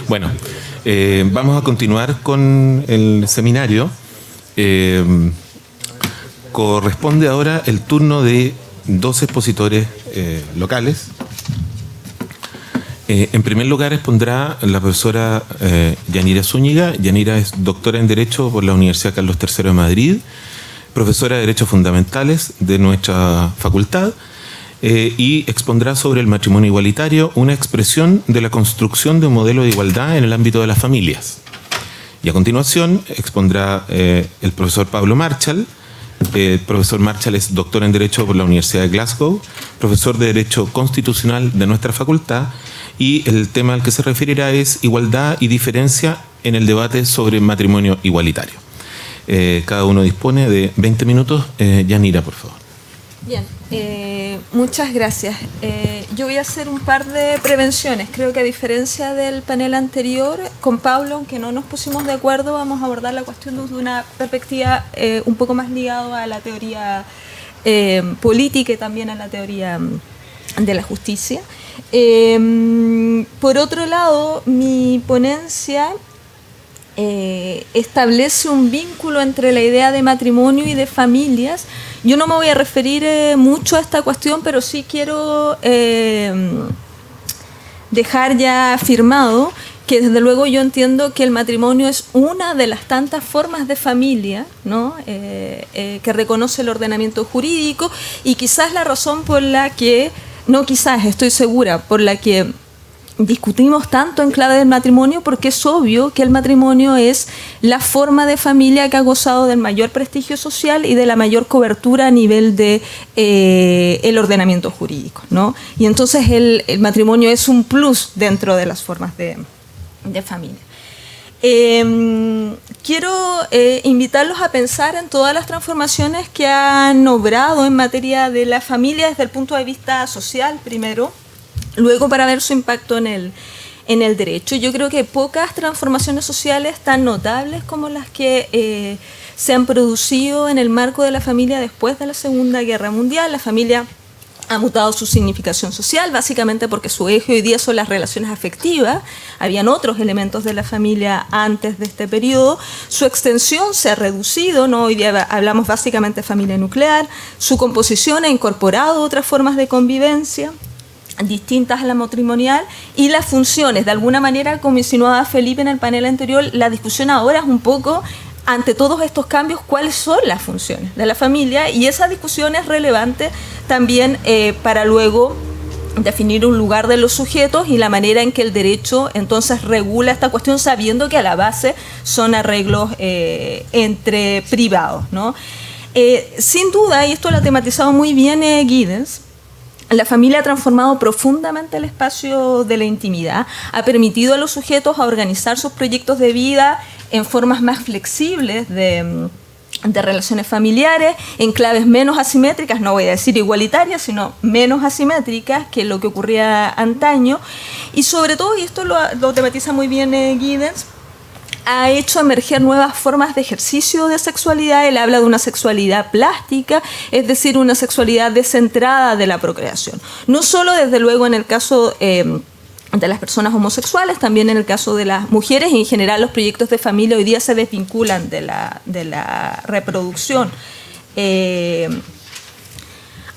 Bueno, vamos a continuar con el seminario. Corresponde ahora el turno de dos expositores locales. En primer lugar expondrá la profesora Yanira Zúñiga. Yanira es doctora en Derecho por la Universidad Carlos III de Madrid, profesora de Derechos Fundamentales de nuestra facultad, y expondrá sobre el matrimonio igualitario, una expresión de la construcción de un modelo de igualdad en el ámbito de las familias. Y a continuación expondrá el profesor Pablo Marchal. El profesor Marchal es doctor en Derecho por la Universidad de Glasgow, profesor de Derecho Constitucional de nuestra facultad, y el tema al que se referirá es igualdad y diferencia en el debate sobre matrimonio igualitario. Cada uno dispone de 20 minutos. Yanira, por favor. Bien, muchas gracias. Yo voy a hacer un par de prevenciones. Creo que a diferencia del panel anterior, con Pablo, aunque no nos pusimos de acuerdo, vamos a abordar la cuestión desde una perspectiva un poco más ligada a la teoría política y también a la teoría de la justicia. Por otro lado, mi ponencia establece un vínculo entre la idea de matrimonio y de familias. Yo no me voy a referir mucho a esta cuestión, pero sí quiero dejar ya afirmado que desde luego yo entiendo que el matrimonio es una de las tantas formas de familia, ¿no? Que reconoce el ordenamiento jurídico, y quizás la razón por la que, no quizás, estoy segura, por la que discutimos tanto en clave del matrimonio, porque es obvio que el matrimonio es la forma de familia que ha gozado del mayor prestigio social y de la mayor cobertura a nivel de el ordenamiento jurídico, ¿no? Y entonces el matrimonio es un plus dentro de las formas de familia. Quiero invitarlos a pensar en todas las transformaciones que han obrado en materia de la familia desde el punto de vista social primero, luego para ver su impacto en el derecho. Yo creo que pocas transformaciones sociales tan notables como las que se han producido en el marco de la familia después de la Segunda Guerra Mundial. La familia ha mutado su significación social, básicamente porque su eje hoy día son las relaciones afectivas. Habían otros elementos de la familia antes de este periodo. Su extensión se ha reducido, ¿no? Hoy día hablamos básicamente de familia nuclear. Su composición ha incorporado otras formas de convivencia distintas a la matrimonial, y las funciones, de alguna manera, como insinuaba Felipe en el panel anterior, la discusión ahora es un poco, ante todos estos cambios, cuáles son las funciones de la familia, y esa discusión es relevante también para luego definir un lugar de los sujetos y la manera en que el derecho entonces regula esta cuestión, sabiendo que a la base son arreglos entre privados, ¿no? Sin duda, y esto lo ha tematizado muy bien Giddens, la familia ha transformado profundamente el espacio de la intimidad, ha permitido a los sujetos a organizar sus proyectos de vida en formas más flexibles de relaciones familiares, en claves menos asimétricas, no voy a decir igualitarias, sino menos asimétricas que lo que ocurría antaño, y sobre todo, y esto lo tematiza muy bien Giddens, ha hecho emerger nuevas formas de ejercicio de sexualidad. Él habla de una sexualidad plástica, es decir, una sexualidad descentrada de la procreación. No solo, desde luego, en el caso de las personas homosexuales, también en el caso de las mujeres, y en general los proyectos de familia hoy día se desvinculan de la reproducción.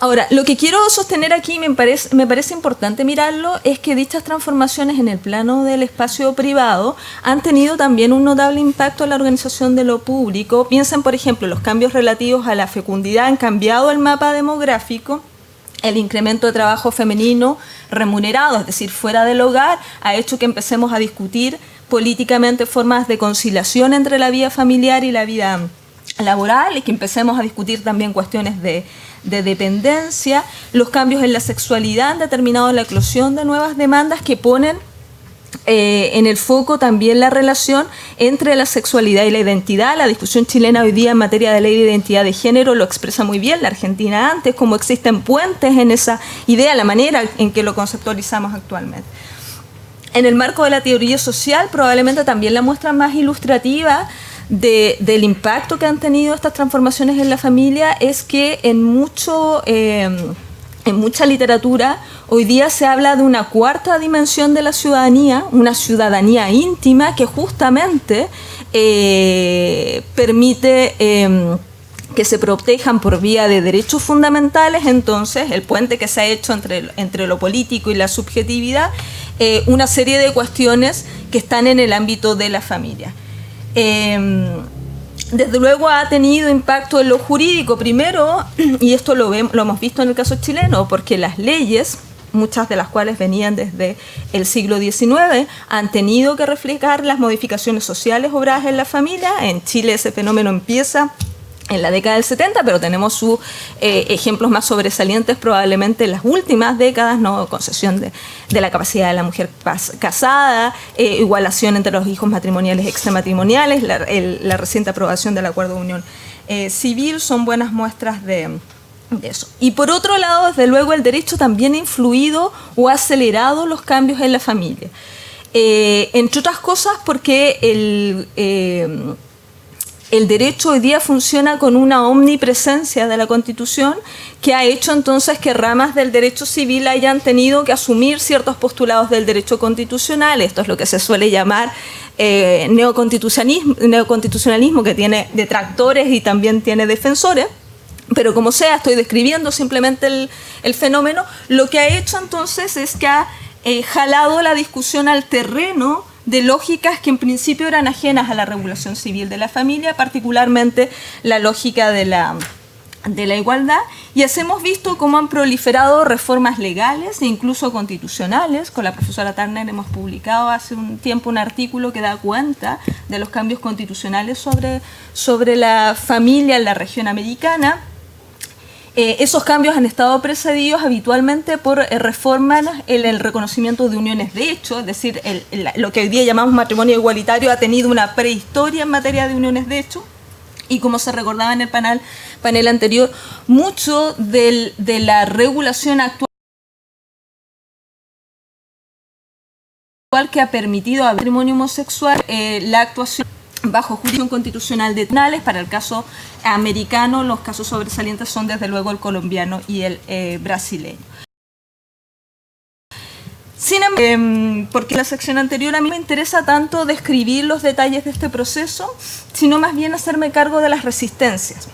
Ahora, lo que quiero sostener aquí, me parece importante mirarlo, es que dichas transformaciones en el plano del espacio privado han tenido también un notable impacto en la organización de lo público. Piensen, por ejemplo, los cambios relativos a la fecundidad han cambiado el mapa demográfico. El incremento de trabajo femenino remunerado, es decir, fuera del hogar, ha hecho que empecemos a discutir políticamente formas de conciliación entre la vida familiar y la vida laboral, y que empecemos a discutir también cuestiones de dependencia. Los cambios en la sexualidad han determinado la eclosión de nuevas demandas que ponen en el foco también la relación entre la sexualidad y la identidad. La discusión chilena hoy día en materia de ley de identidad de género lo expresa muy bien, la Argentina antes, cómo existen puentes en esa idea, la manera en que lo conceptualizamos actualmente. En el marco de la teoría social, probablemente también la muestra más ilustrativa del impacto que han tenido estas transformaciones en la familia es que en en mucha literatura, hoy día se habla de una cuarta dimensión de la ciudadanía, una ciudadanía íntima que justamente permite que se protejan por vía de derechos fundamentales. Entonces, el puente que se ha hecho entre lo político y la subjetividad, una serie de cuestiones que están en el ámbito de la familia. Desde luego ha tenido impacto en lo jurídico, primero, y esto lo hemos visto en el caso chileno, porque las leyes, muchas de las cuales venían desde el siglo XIX, han tenido que reflejar las modificaciones sociales obradas en la familia. En Chile ese fenómeno empieza en la década del 70, pero tenemos sus ejemplos más sobresalientes probablemente en las últimas décadas, ¿no? Concesión de la capacidad de la mujer casada, igualación entre los hijos matrimoniales y extramatrimoniales, la reciente aprobación del acuerdo de unión civil son buenas muestras de eso. Y por otro lado, desde luego, el derecho también ha influido o ha acelerado los cambios en la familia. Entre otras cosas porque el derecho hoy día funciona con una omnipresencia de la Constitución que ha hecho entonces que ramas del derecho civil hayan tenido que asumir ciertos postulados del derecho constitucional. Esto es lo que se suele llamar neoconstitucionalismo, que tiene detractores y también tiene defensores. Pero como sea, estoy describiendo simplemente el fenómeno. Lo que ha hecho entonces es que ha jalado la discusión al terreno de lógicas que en principio eran ajenas a la regulación civil de la familia, particularmente la lógica de la igualdad, y así hemos visto cómo han proliferado reformas legales e incluso constitucionales. Con la profesora Turner hemos publicado hace un tiempo un artículo que da cuenta de los cambios constitucionales sobre la familia en la región americana. Esos cambios han estado precedidos habitualmente por reformas en el reconocimiento de uniones de hecho, es decir, lo que hoy día llamamos matrimonio igualitario ha tenido una prehistoria en materia de uniones de hecho, y como se recordaba en el panel anterior, mucho de la regulación actual que ha permitido al matrimonio homosexual la actuación bajo jurisdicción constitucional de tribunales. Para el caso americano, los casos sobresalientes son desde luego el colombiano y el brasileño. Sin embargo, porque en la sección anterior a mí me interesa tanto describir los detalles de este proceso, sino más bien hacerme cargo de las resistencias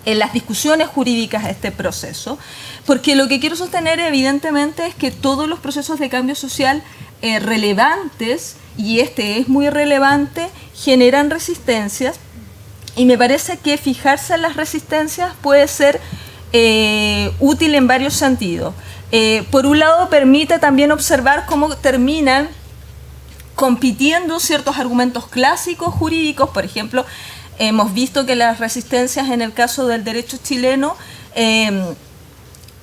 en las discusiones jurídicas de este proceso, porque lo que quiero sostener evidentemente es que todos los procesos de cambio social relevantes, y este es muy relevante, generan resistencias, y me parece que fijarse en las resistencias puede ser útil en varios sentidos. Por un lado, permite también observar cómo terminan compitiendo ciertos argumentos clásicos jurídicos. Por ejemplo, hemos visto que las resistencias en el caso del derecho chileno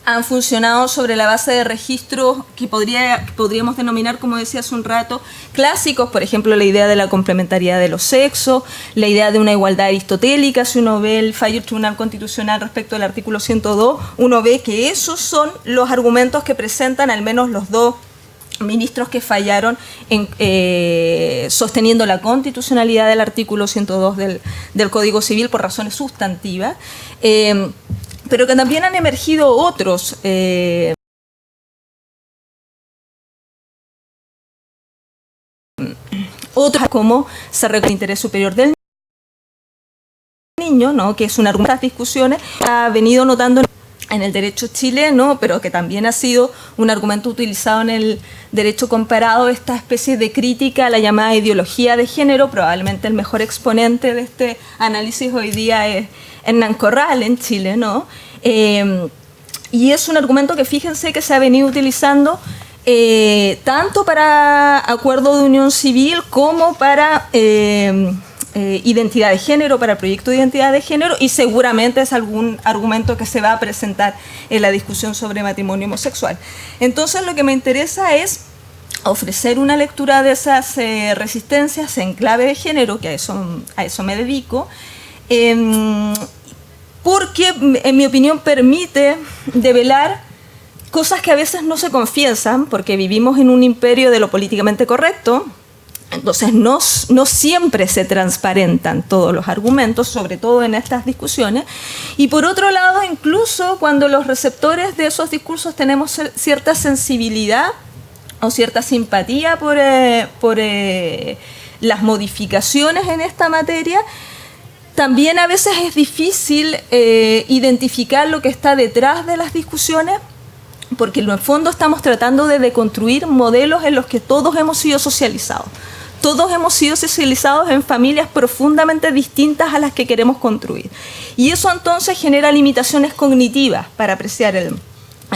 han funcionado sobre la base de registros que podríamos denominar, como decía hace un rato, clásicos. Por ejemplo, la idea de la complementariedad de los sexos, la idea de una igualdad aristotélica. Si uno ve el fallo del Tribunal Constitucional respecto al artículo 102, uno ve que esos son los argumentos que presentan al menos los dos ministros que fallaron sosteniendo la constitucionalidad del artículo 102 del Código Civil por razones sustantivas. Pero que también han emergido otros como se reconoce el interés superior del niño, ¿no? Que es un argumento de estas discusiones, ha venido notando en el derecho chileno, pero que también ha sido un argumento utilizado en el derecho comparado, esta especie de crítica a la llamada ideología de género. Probablemente el mejor exponente de este análisis hoy día es Hernán Corral en Chile, ¿no? Y es un argumento que fíjense que se ha venido utilizando tanto para acuerdo de unión civil como para identidad de género, para el proyecto de identidad de género, y seguramente es algún argumento que se va a presentar en la discusión sobre matrimonio homosexual. Entonces, lo que me interesa es ofrecer una lectura de esas resistencias en clave de género, que a eso me dedico, porque, en mi opinión, permite develar cosas que a veces no se confiesan, porque vivimos en un imperio de lo políticamente correcto, Entonces, no siempre se transparentan todos los argumentos, sobre todo en estas discusiones. Y por otro lado, incluso cuando los receptores de esos discursos tenemos cierta sensibilidad o cierta simpatía por las modificaciones en esta materia, también a veces es difícil identificar lo que está detrás de las discusiones, porque en el fondo estamos tratando de deconstruir modelos en los que todos hemos sido socializados. Todos hemos sido socializados en familias profundamente distintas a las que queremos construir. Y eso entonces genera limitaciones cognitivas para apreciar el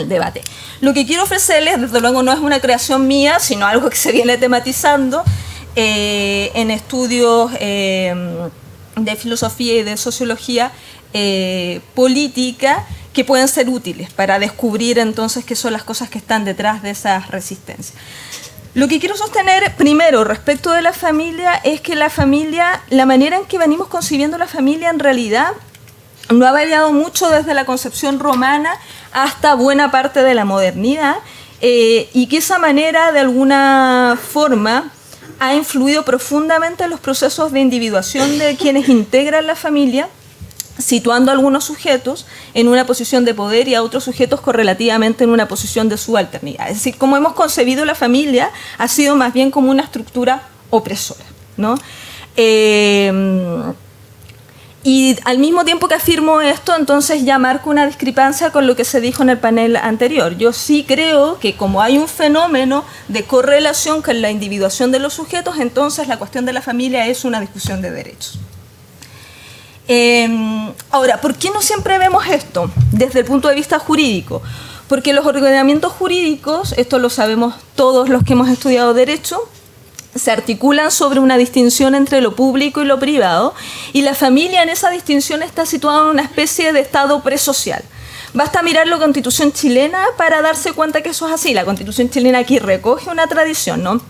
debate. Lo que quiero ofrecerles, desde luego, no es una creación mía, sino algo que se viene tematizando en estudios de filosofía y de sociología política, que pueden ser útiles para descubrir entonces qué son las cosas que están detrás de esas resistencias. Lo que quiero sostener primero respecto de la familia es que la familia, la manera en que venimos concibiendo la familia en realidad no ha variado mucho desde la concepción romana hasta buena parte de la modernidad, y que esa manera de alguna forma ha influido profundamente en los procesos de individuación de quienes integran la familia, situando a algunos sujetos en una posición de poder y a otros sujetos correlativamente en una posición de subalternidad. Es decir, como hemos concebido la familia ha sido más bien como una estructura opresora, ¿no? Y al mismo tiempo que afirmo esto, entonces ya marco una discrepancia con lo que se dijo en el panel anterior. Yo sí creo que como hay un fenómeno de correlación con la individuación de los sujetos, entonces la cuestión de la familia es una discusión de derechos. Ahora, ¿por qué no siempre vemos esto desde el punto de vista jurídico? Porque los ordenamientos jurídicos, esto lo sabemos todos los que hemos estudiado derecho, se articulan sobre una distinción entre lo público y lo privado, y la familia en esa distinción está situada en una especie de estado presocial. Basta mirar la Constitución chilena para darse cuenta que eso es así. La Constitución chilena aquí recoge una tradición, ¿no?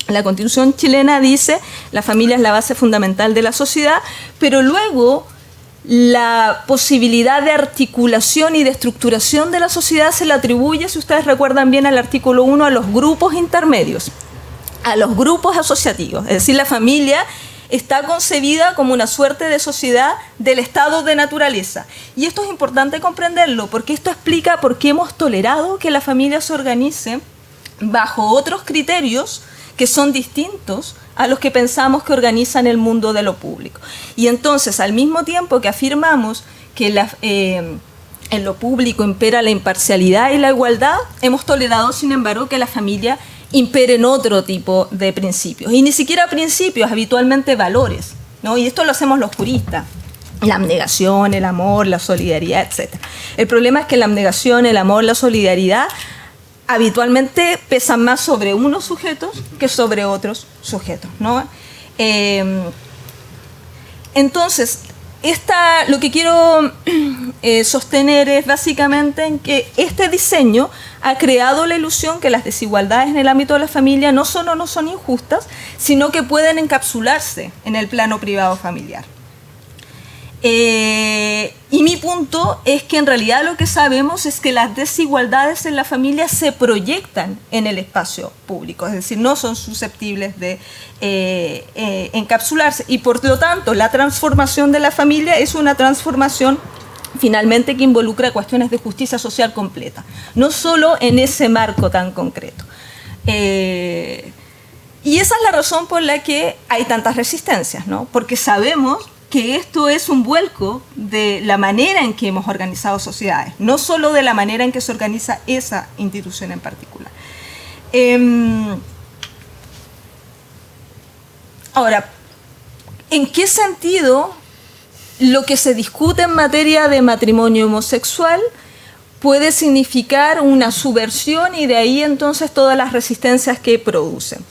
La Constitución chilena dice la familia es la base fundamental de la sociedad, pero luego la posibilidad de articulación y de estructuración de la sociedad se le atribuye, si ustedes recuerdan bien, al artículo 1, a los grupos intermedios, a los grupos asociativos. Es decir, la familia está concebida como una suerte de sociedad del estado de naturaleza. Y esto es importante comprenderlo, porque esto explica por qué hemos tolerado que la familia se organice bajo otros criterios que son distintos a los que pensamos que organizan el mundo de lo público. Y entonces, al mismo tiempo que afirmamos que en lo público impera la imparcialidad y la igualdad, hemos tolerado, sin embargo, que la familia imperen otro tipo de principios. Y ni siquiera principios, habitualmente valores, ¿no? Y esto lo hacemos los juristas. La abnegación, el amor, la solidaridad, etc. El problema es que la abnegación, el amor, la solidaridad habitualmente pesan más sobre unos sujetos que sobre otros sujetos, ¿no? Entonces, lo que quiero sostener es básicamente en que este diseño ha creado la ilusión que las desigualdades en el ámbito de la familia no son injustas, sino que pueden encapsularse en el plano privado familiar. Y mi punto es que en realidad lo que sabemos es que las desigualdades en la familia se proyectan en el espacio público, es decir, no son susceptibles de encapsularse, y por lo tanto la transformación de la familia es una transformación finalmente que involucra cuestiones de justicia social completa, no solo en ese marco tan concreto. Y esa es la razón por la que hay tantas resistencias, ¿no? Porque sabemos que esto es un vuelco de la manera en que hemos organizado sociedades, no solo de la manera en que se organiza esa institución en particular. Ahora, ¿en qué sentido lo que se discute en materia de matrimonio homosexual puede significar una subversión y de ahí entonces todas las resistencias que producen?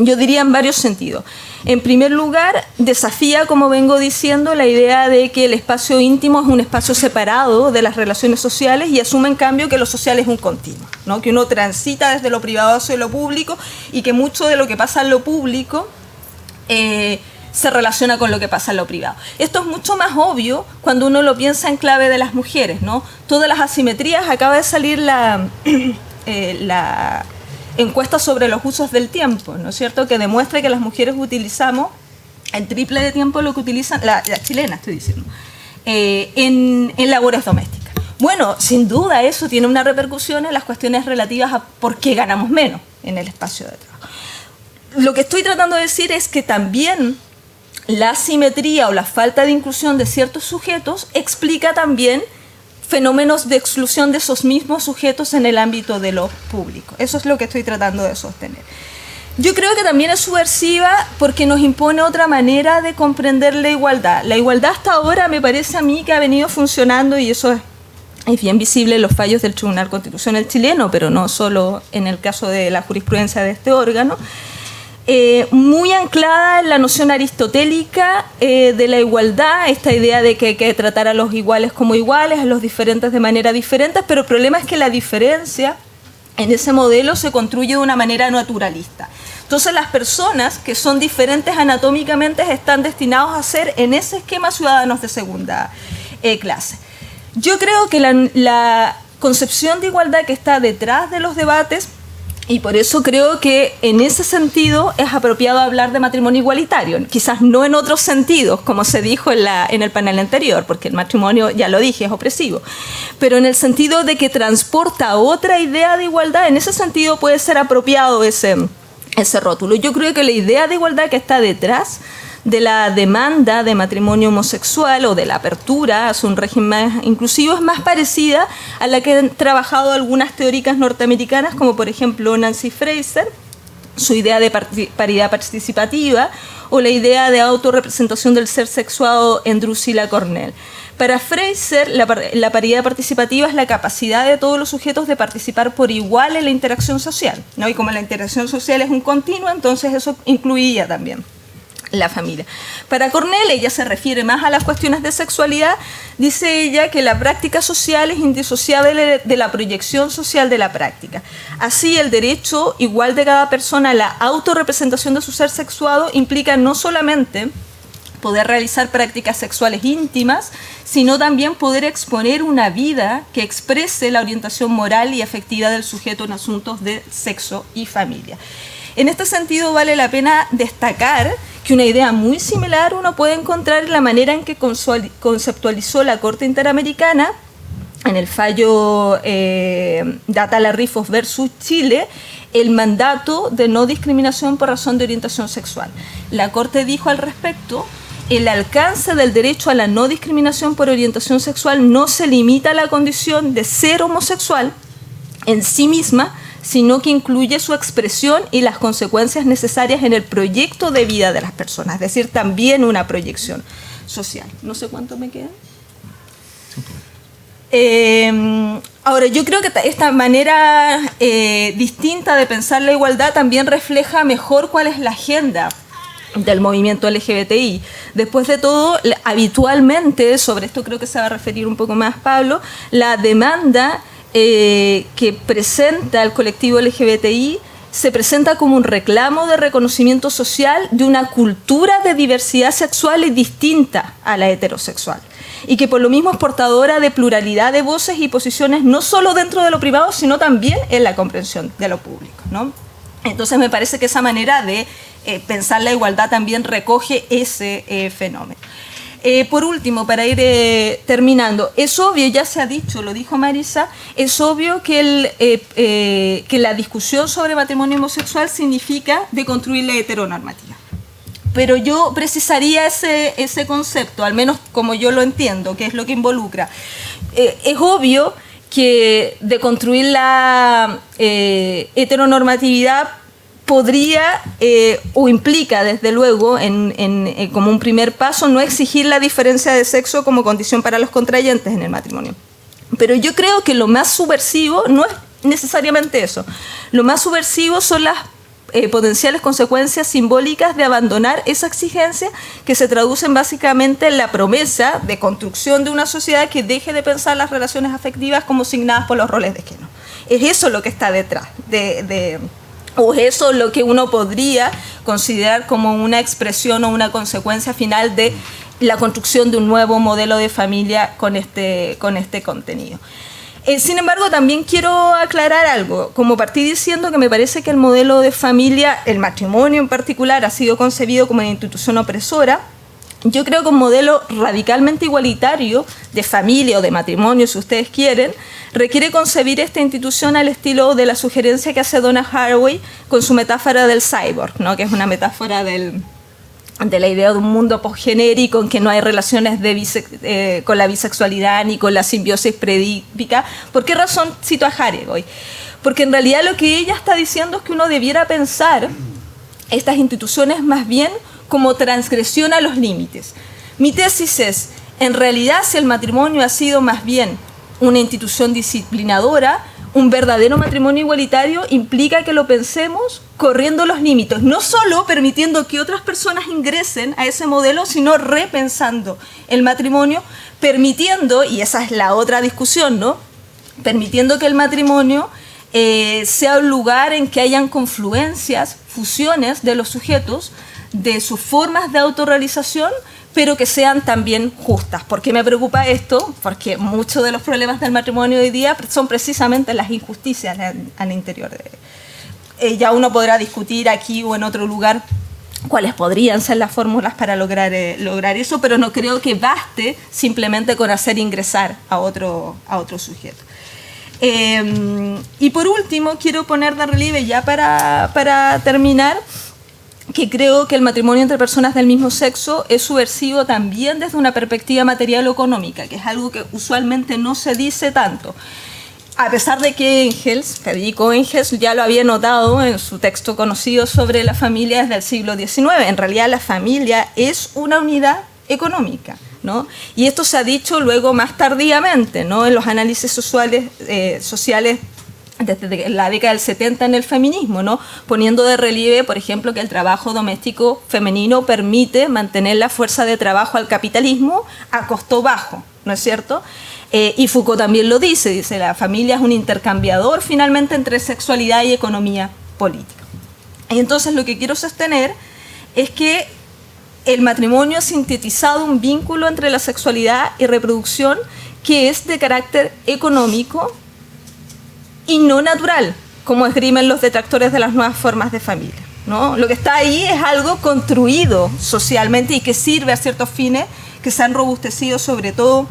Yo diría en varios sentidos. En primer lugar, desafía, como vengo diciendo, la idea de que el espacio íntimo es un espacio separado de las relaciones sociales y asume en cambio que lo social es un continuo, ¿no? Que uno transita desde lo privado hacia lo público y que mucho de lo que pasa en lo público se relaciona con lo que pasa en lo privado. Esto es mucho más obvio cuando uno lo piensa en clave de las mujeres, ¿no? Todas las asimetrías, acaba de salir encuesta sobre los usos del tiempo, ¿no es cierto?, que demuestra que las mujeres utilizamos el triple de tiempo lo que utilizan, la chilena estoy diciendo, en labores domésticas. Bueno, sin duda eso tiene una repercusión en las cuestiones relativas a por qué ganamos menos en el espacio de trabajo. Lo que estoy tratando de decir es que también la asimetría o la falta de inclusión de ciertos sujetos explica también fenómenos de exclusión de esos mismos sujetos en el ámbito de lo público. Eso es lo que estoy tratando de sostener. Yo creo que también es subversiva porque nos impone otra manera de comprender la igualdad. La igualdad hasta ahora me parece a mí que ha venido funcionando, y eso es bien visible en los fallos del Tribunal Constitucional chileno, pero no solo en el caso de la jurisprudencia de este órgano, muy anclada en la noción aristotélica de la igualdad, esta idea de que hay que tratar a los iguales como iguales, a los diferentes de manera diferente, pero el problema es que la diferencia en ese modelo se construye de una manera naturalista. Entonces las personas que son diferentes anatómicamente están destinados a ser en ese esquema ciudadanos de segunda clase. Yo creo que la concepción de igualdad que está detrás de los debates, y por eso creo que en ese sentido es apropiado hablar de matrimonio igualitario, quizás no en otros sentidos, como se dijo en el panel anterior, porque el matrimonio, ya lo dije, es opresivo, pero en el sentido de que transporta otra idea de igualdad, en ese sentido puede ser apropiado ese rótulo. Yo creo que la idea de igualdad que está detrás de la demanda de matrimonio homosexual o de la apertura hacia un régimen más inclusivo es más parecida a la que han trabajado algunas teóricas norteamericanas, como por ejemplo Nancy Fraser, su idea de paridad participativa, o la idea de autorrepresentación del ser sexuado en Drusilla Cornell. Para Fraser, la paridad participativa es la capacidad de todos los sujetos de participar por igual en la interacción social, ¿no? Y como la interacción social es un continuo, entonces eso incluía también la familia. Para Cornell, ella se refiere más a las cuestiones de sexualidad. Dice ella que la práctica social es indisociable de la proyección social de la práctica. Así, el derecho igual de cada persona a la autorrepresentación de su ser sexuado implica no solamente poder realizar prácticas sexuales íntimas, sino también poder exponer una vida que exprese la orientación moral y afectiva del sujeto en asuntos de sexo y familia. En este sentido, vale la pena destacar que una idea muy similar uno puede encontrar en la manera en que conceptualizó la Corte Interamericana en el fallo Data-Larrifos versus Chile, el mandato de no discriminación por razón de orientación sexual. La Corte dijo al respecto: el alcance del derecho a la no discriminación por orientación sexual no se limita a la condición de ser homosexual en sí misma, sino que incluye su expresión y las consecuencias necesarias en el proyecto de vida de las personas, es decir, también una proyección social. No sé cuánto me queda. Ahora, yo creo que esta manera distinta de pensar la igualdad también refleja mejor cuál es la agenda del movimiento LGBTI. Después de todo, habitualmente, sobre esto creo que se va a referir un poco más Pablo, la demanda que presenta el colectivo LGBTI se presenta como un reclamo de reconocimiento social de una cultura de diversidad sexual y distinta a la heterosexual, y que por lo mismo es portadora de pluralidad de voces y posiciones no solo dentro de lo privado, sino también en la comprensión de lo público, ¿no? Entonces me parece que esa manera de pensar la igualdad también recoge ese fenómeno. Por último, para ir terminando, es obvio, ya se ha dicho, lo dijo Marisa, es obvio que la discusión sobre matrimonio homosexual significa deconstruir la heteronormativa. Pero yo precisaría ese concepto, al menos como yo lo entiendo, que es lo que involucra. Es obvio que deconstruir la heteronormatividad podría o implica, desde luego, como un primer paso, no exigir la diferencia de sexo como condición para los contrayentes en el matrimonio. Pero yo creo que lo más subversivo no es necesariamente eso. Lo más subversivo son las potenciales consecuencias simbólicas de abandonar esa exigencia, que se traducen básicamente en la promesa de construcción de una sociedad que deje de pensar las relaciones afectivas como signadas por los roles de género. Es eso lo que está detrás o eso lo que uno podría considerar como una expresión o una consecuencia final de la construcción de un nuevo modelo de familia con este contenido. Sin embargo, también quiero aclarar algo. Como partí diciendo que me parece que el modelo de familia, el matrimonio en particular, ha sido concebido como una institución opresora, yo creo que un modelo radicalmente igualitario de familia o de matrimonio, si ustedes quieren, requiere concebir esta institución al estilo de la sugerencia que hace Donna Haraway con su metáfora del cyborg, ¿no? Que es una metáfora de la idea de un mundo posgenérico en que no hay relaciones con la bisexualidad ni con la simbiosis predípica. ¿Por qué razón cito a Haraway? Porque en realidad lo que ella está diciendo es que uno debiera pensar estas instituciones más bien como transgresión a los límites. Mi tesis es, en realidad, si el matrimonio ha sido más bien una institución disciplinadora, un verdadero matrimonio igualitario implica que lo pensemos corriendo los límites, no solo permitiendo que otras personas ingresen a ese modelo, sino repensando el matrimonio, permitiendo, y esa es la otra discusión, ¿no? Permitiendo que el matrimonio sea un lugar en que hayan confluencias, fusiones de los sujetos, de sus formas de autorrealización, pero que sean también justas. ¿Por qué me preocupa esto? Porque muchos de los problemas del matrimonio hoy día son precisamente las injusticias al interior de ya uno podrá discutir aquí o en otro lugar cuáles podrían ser las fórmulas para lograr eso, pero no creo que baste simplemente con hacer ingresar a otro sujeto. Y por último, quiero poner de relieve, ya para terminar, que creo que el matrimonio entre personas del mismo sexo es subversivo también desde una perspectiva material o económica, que es algo que usualmente no se dice tanto. A pesar de que Federico Engels ya lo había notado en su texto conocido sobre la familia desde el siglo XIX. En realidad la familia es una unidad económica, ¿no? Y esto se ha dicho luego más tardíamente, ¿no? En los análisis sociales desde la década del 70 en el feminismo, ¿no? Poniendo de relieve, por ejemplo, que el trabajo doméstico femenino permite mantener la fuerza de trabajo al capitalismo a costo bajo, ¿no es cierto? Y Foucault también lo dice, la familia es un intercambiador finalmente entre sexualidad y economía política. Y entonces lo que quiero sostener es que el matrimonio ha sintetizado un vínculo entre la sexualidad y reproducción que es de carácter económico y no natural, como esgrimen los detractores de las nuevas formas de familia, ¿no? Lo que está ahí es algo construido socialmente y que sirve a ciertos fines que se han robustecido sobre todo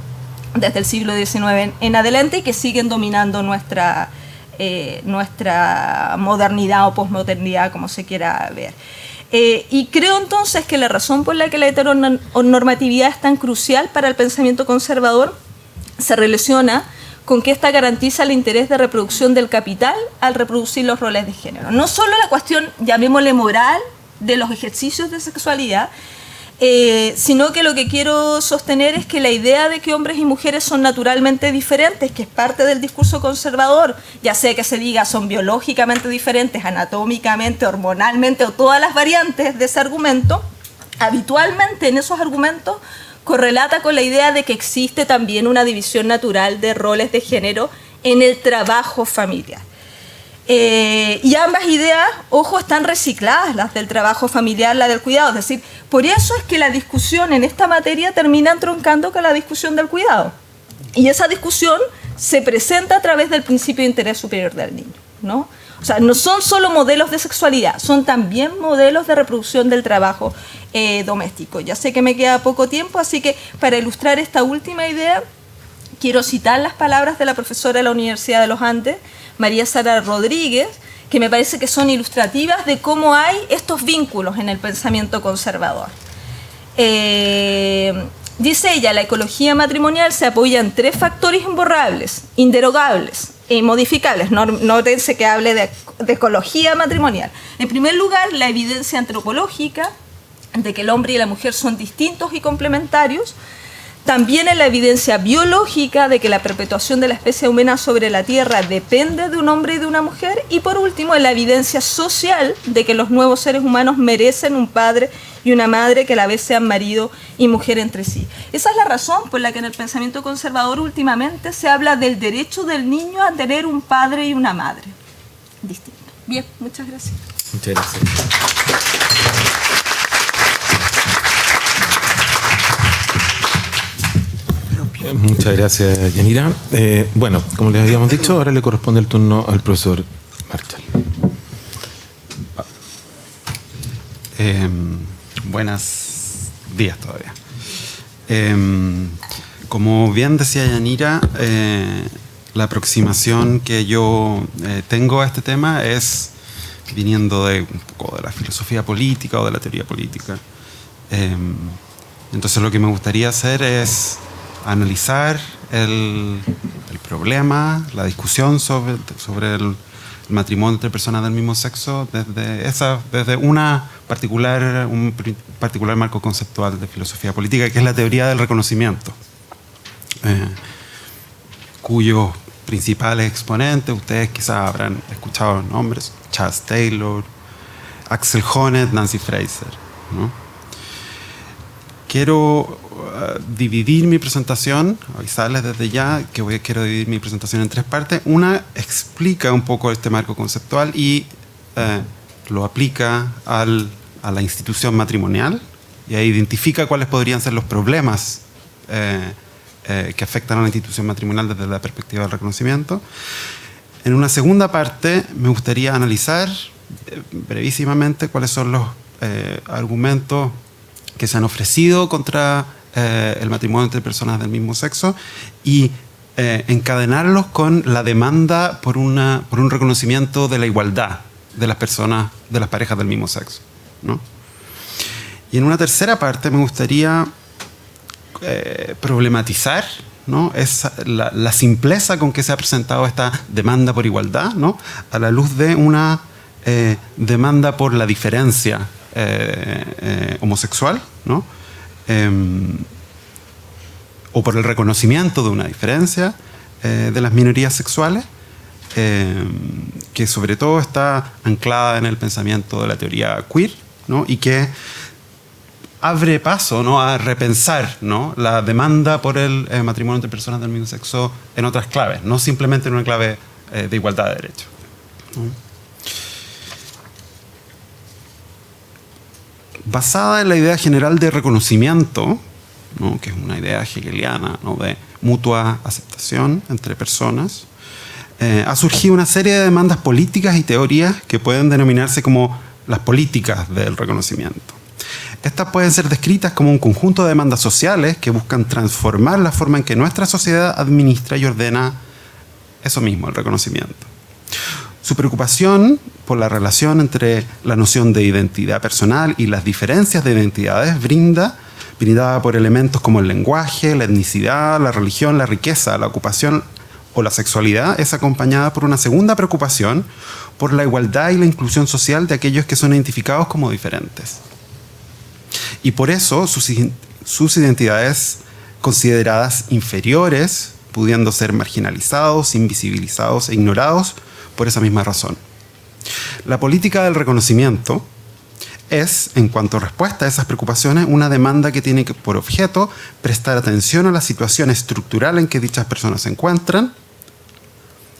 desde el siglo XIX en adelante y que siguen dominando nuestra modernidad o posmodernidad, como se quiera ver. Y creo entonces que la razón por la que la heteronormatividad es tan crucial para el pensamiento conservador se relaciona con que ésta garantiza el interés de reproducción del capital al reproducir los roles de género. No solo la cuestión, llamémosle moral, de los ejercicios de sexualidad, sino que lo que quiero sostener es que la idea de que hombres y mujeres son naturalmente diferentes, que es parte del discurso conservador, ya sea que se diga son biológicamente diferentes, anatómicamente, hormonalmente o todas las variantes de ese argumento, habitualmente en esos argumentos correlata con la idea de que existe también una división natural de roles de género en el trabajo familiar. Y ambas ideas, ojo, están recicladas, las del trabajo familiar, la del cuidado. Es decir, por eso es que la discusión en esta materia termina entroncando con la discusión del cuidado. Y esa discusión se presenta a través del principio de interés superior del niño, ¿no? O sea, no son solo modelos de sexualidad, son también modelos de reproducción del trabajo doméstico. Ya sé que me queda poco tiempo, así que para ilustrar esta última idea, quiero citar las palabras de la profesora de la Universidad de los Andes, María Sara Rodríguez, que me parece que son ilustrativas de cómo hay estos vínculos en el pensamiento conservador. Dice ella, la ecología matrimonial se apoya en 3 factores imborrables, inderogables e inmodificables. Nótense que hable de ecología matrimonial. En primer lugar, la evidencia antropológica de que el hombre y la mujer son distintos y complementarios. También en la evidencia biológica de que la perpetuación de la especie humana sobre la Tierra depende de un hombre y de una mujer. Y por último, en la evidencia social de que los nuevos seres humanos merecen un padre y una madre que a la vez sean marido y mujer entre sí. Esa es la razón por la que en el pensamiento conservador últimamente se habla del derecho del niño a tener un padre y una madre distintos. Bien, muchas gracias. Muchas gracias. Muchas gracias, Yanira. Bueno, como les habíamos dicho, ahora le corresponde el turno al profesor Marchal. Buenos días todavía. Como bien decía Yanira, la aproximación que yo tengo a este tema es viniendo de un poco de la filosofía política o de la teoría política. Entonces lo que me gustaría hacer es analizar el problema, la discusión sobre el matrimonio entre personas del mismo sexo desde un particular marco conceptual de filosofía política, que es la teoría del reconocimiento, cuyos principales exponentes, ustedes quizás habrán escuchado los nombres: Charles Taylor, Axel Honneth, Nancy Fraser, ¿no? Quiero dividir mi presentación, avisarles desde ya que quiero dividir mi presentación en tres partes. Una explica un poco este marco conceptual y lo aplica a la institución matrimonial, y ahí identifica cuáles podrían ser los problemas que afectan a la institución matrimonial desde la perspectiva del reconocimiento. En una segunda parte me gustaría analizar brevísimamente cuáles son los argumentos que se han ofrecido contra el matrimonio entre personas del mismo sexo y encadenarlos con la demanda por un reconocimiento de la igualdad de las personas, de las parejas del mismo sexo, ¿no? Y en una tercera parte me gustaría problematizar, ¿no?, la simpleza con que se ha presentado esta demanda por igualdad, ¿no?, a la luz de una demanda por la diferencia homosexual, ¿no?, o por el reconocimiento de una diferencia de las minorías sexuales, que sobre todo está anclada en el pensamiento de la teoría queer, ¿no?, y que abre paso, ¿no?, a repensar, ¿no?, la demanda por el matrimonio entre personas del mismo sexo en otras claves, no simplemente en una clave de igualdad de derechos, ¿no? Basada en la idea general de reconocimiento, ¿no?, que es una idea hegeliana, ¿no?, de mutua aceptación entre personas, ha surgido una serie de demandas políticas y teorías que pueden denominarse como las políticas del reconocimiento. Estas pueden ser descritas como un conjunto de demandas sociales que buscan transformar la forma en que nuestra sociedad administra y ordena eso mismo, el reconocimiento. Su preocupación por la relación entre la noción de identidad personal y las diferencias de identidades brindada por elementos como el lenguaje, la etnicidad, la religión, la riqueza, la ocupación o la sexualidad, es acompañada por una segunda preocupación por la igualdad y la inclusión social de aquellos que son identificados como diferentes. Y por eso sus identidades consideradas inferiores, pudiendo ser marginalizados, invisibilizados e ignorados por esa misma razón. La política del reconocimiento es, en cuanto a respuesta a esas preocupaciones, una demanda que tiene por objeto prestar atención a la situación estructural en que dichas personas se encuentran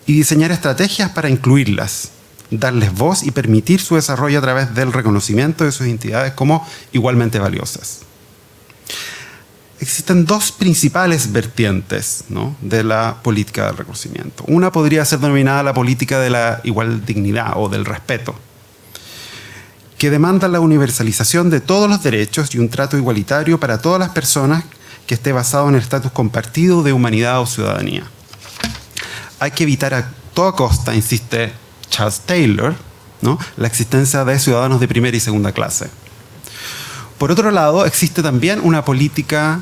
y diseñar estrategias para incluirlas, darles voz y permitir su desarrollo a través del reconocimiento de sus identidades como igualmente valiosas. Existen dos principales vertientes, ¿no?, de la política del reconocimiento. Una podría ser denominada la política de la igual dignidad o del respeto, que demanda la universalización de todos los derechos y un trato igualitario para todas las personas que esté basado en el estatus compartido de humanidad o ciudadanía. Hay que evitar a toda costa, insiste Charles Taylor, ¿no?, la existencia de ciudadanos de primera y segunda clase. Por otro lado, existe también una política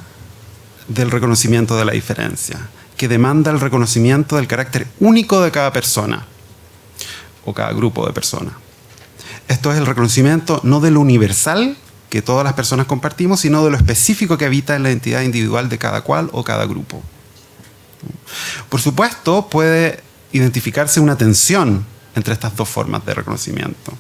del reconocimiento de la diferencia, que demanda el reconocimiento del carácter único de cada persona o cada grupo de personas. Esto es el reconocimiento no de lo universal que todas las personas compartimos, sino de lo específico que habita en la identidad individual de cada cual o cada grupo. Por supuesto, puede identificarse una tensión entre estas dos formas de reconocimiento,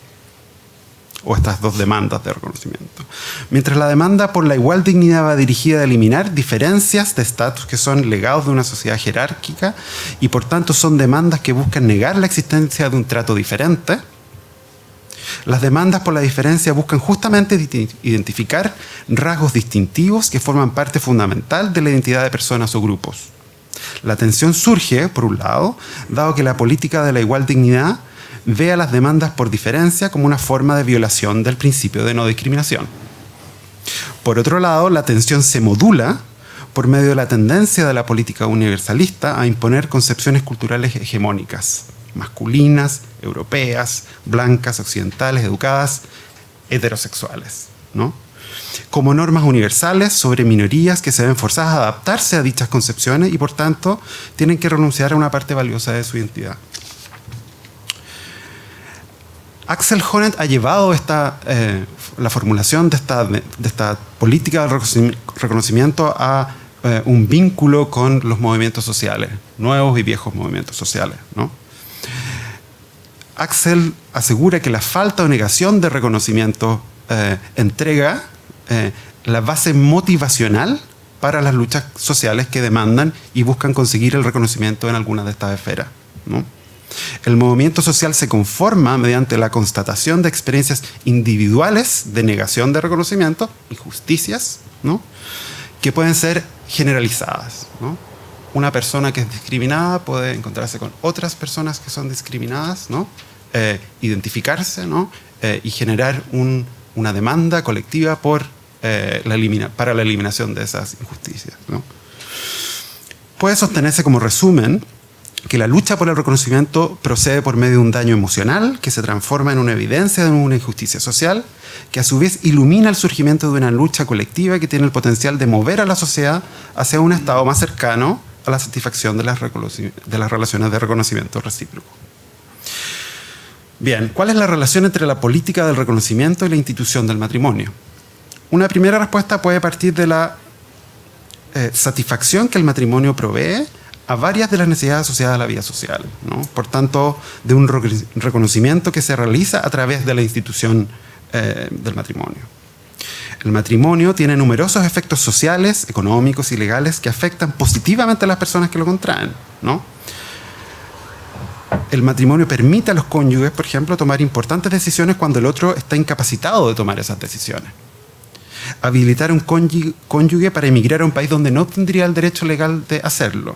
o estas dos demandas de reconocimiento. Mientras la demanda por la igual dignidad va dirigida a eliminar diferencias de estatus que son legados de una sociedad jerárquica y por tanto son demandas que buscan negar la existencia de un trato diferente, Las demandas por la diferencia buscan justamente identificar rasgos distintivos que forman parte fundamental de la identidad de personas o grupos. La tensión surge, por un lado, dado que la política de la igual dignidad ve a las demandas por diferencia como una forma de violación del principio de no discriminación. Por otro lado, la tensión se modula por medio de la tendencia de la política universalista a imponer concepciones culturales hegemónicas, masculinas, europeas, blancas, occidentales, educadas, heterosexuales, ¿no? Como normas universales sobre minorías que se ven forzadas a adaptarse a dichas concepciones y por tanto tienen que renunciar a una parte valiosa de su identidad. Axel Honneth ha llevado la formulación de esta política de reconocimiento a un vínculo con los movimientos sociales, nuevos y viejos movimientos sociales, ¿no? Axel asegura que la falta o negación de reconocimiento entrega la base motivacional para las luchas sociales que demandan y buscan conseguir el reconocimiento en alguna de estas esferas, ¿no? El movimiento social se conforma mediante la constatación de experiencias individuales de negación de reconocimiento, injusticias, ¿no? Que pueden ser generalizadas, ¿no? Una persona que es discriminada puede encontrarse con otras personas que son discriminadas, ¿no? Identificarse, ¿no? Y generar una demanda colectiva para la eliminación de esas injusticias, ¿no? Puede sostenerse como resumen que la lucha por el reconocimiento procede por medio de un daño emocional que se transforma en una evidencia de una injusticia social, que a su vez ilumina el surgimiento de una lucha colectiva que tiene el potencial de mover a la sociedad hacia un estado más cercano a la satisfacción de las relaciones de reconocimiento recíproco. Bien, ¿cuál es la relación entre la política del reconocimiento y la institución del matrimonio? Una primera respuesta puede partir de la satisfacción que el matrimonio provee a varias de las necesidades asociadas a la vida social, ¿no? Por tanto, de un reconocimiento que se realiza a través de la institución del matrimonio. El matrimonio tiene numerosos efectos sociales, económicos y legales que afectan positivamente a las personas que lo contraen, ¿no? El matrimonio permite a los cónyuges, por ejemplo, tomar importantes decisiones cuando el otro está incapacitado de tomar esas decisiones. Habilitar a un cónyuge para emigrar a un país donde no tendría el derecho legal de hacerlo.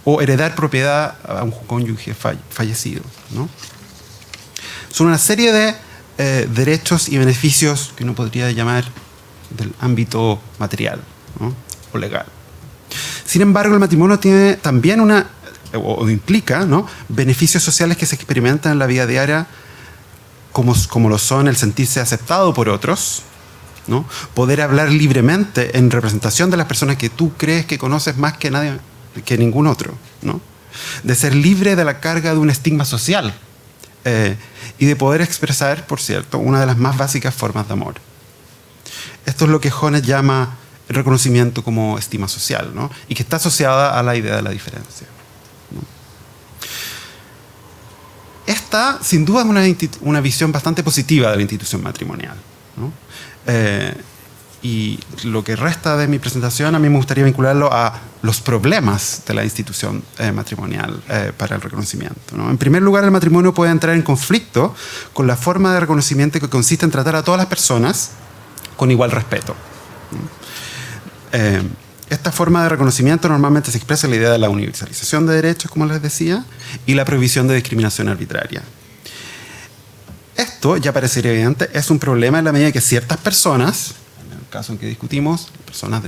O heredar propiedad a un cónyuge fallecido, ¿no? Son una serie de derechos y beneficios que uno podría llamar del ámbito material, ¿no? O legal. Sin embargo, el matrimonio tiene también o implica, ¿no? Beneficios sociales que se experimentan en la vida diaria, como lo son el sentirse aceptado por otros, ¿no? Poder hablar libremente en representación de las personas que tú crees que conoces más que ningún otro, ¿no? De ser libre de la carga de un estigma social y de poder expresar, por cierto, una de las más básicas formas de amor. Esto es lo que Honneth llama el reconocimiento como estima social, ¿no? Y que está asociada a la idea de la diferencia, ¿no? Esta, sin duda, es una visión bastante positiva de la institución matrimonial, ¿no? Y lo que resta de mi presentación, a mí me gustaría vincularlo a los problemas de la institución matrimonial para el reconocimiento, ¿no? En primer lugar, el matrimonio puede entrar en conflicto con la forma de reconocimiento que consiste en tratar a todas las personas con igual respeto, ¿no? Esta forma de reconocimiento normalmente se expresa en la idea de la universalización de derechos, como les decía, y la prohibición de discriminación arbitraria. Esto, ya parecería evidente, es un problema en la medida que ciertas personas, en el caso en que discutimos, personas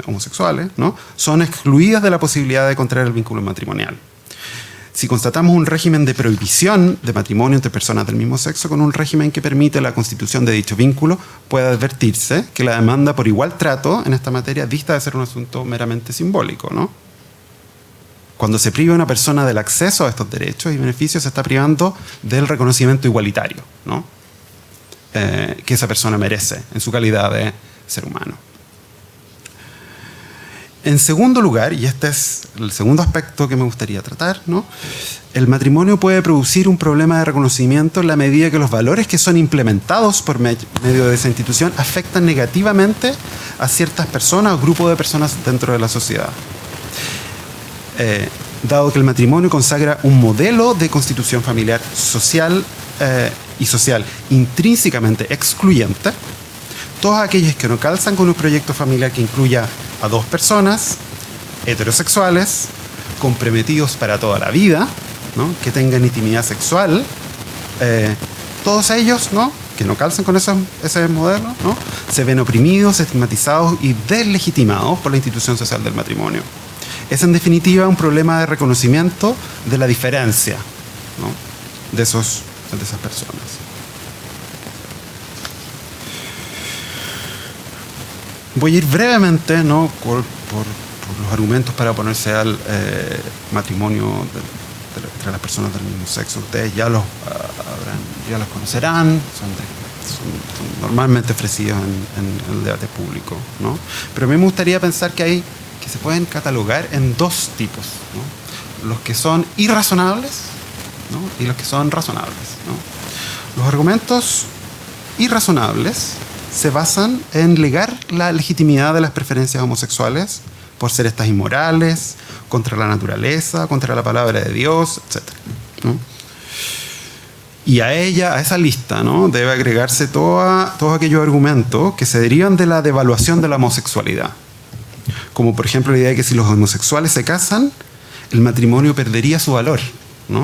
homosexuales, ¿no?, son excluidas de la posibilidad de contraer el vínculo matrimonial. Si constatamos un régimen de prohibición de matrimonio entre personas del mismo sexo con un régimen que permite la constitución de dicho vínculo, puede advertirse que la demanda por igual trato en esta materia dista de ser un asunto meramente simbólico, ¿no? Cuando se priva a una persona del acceso a estos derechos y beneficios, se está privando del reconocimiento igualitario, ¿no?, que esa persona merece en su calidad de ser humano. En segundo lugar, y este es el segundo aspecto que me gustaría tratar, ¿no?, el matrimonio puede producir un problema de reconocimiento en la medida que los valores que son implementados por medio de esa institución afectan negativamente a ciertas personas o grupos de personas dentro de la sociedad. Dado que el matrimonio consagra un modelo de constitución familiar social y social intrínsecamente excluyente, todas aquellas que no calzan con un proyecto familiar que incluya a 2 personas heterosexuales, comprometidos para toda la vida, ¿no? Que tengan intimidad sexual, todos ellos, ¿no? Que no calzan con ese modelo, ¿no? Se ven oprimidos, estigmatizados y deslegitimados por la institución social del matrimonio. Es en definitiva un problema de reconocimiento de la diferencia, ¿no? de esas personas. Voy a ir brevemente, ¿no? por los argumentos para oponerse al matrimonio entre las personas del mismo sexo. Ustedes ya los conocerán, son normalmente ofrecidos en el debate público, ¿no? Pero a mí me gustaría pensar que se pueden catalogar en 2 tipos, ¿no? Los que son irrazonables, ¿no? Y los que son razonables, ¿no? Los argumentos irrazonables se basan en negar la legitimidad de las preferencias homosexuales por ser estas inmorales, contra la naturaleza, contra la palabra de Dios, etc., ¿no? Y a esa lista, ¿no? Debe agregarse todos aquellos argumentos que se derivan de la devaluación de la homosexualidad. Como por ejemplo la idea de que si los homosexuales se casan, el matrimonio perdería su valor, ¿no?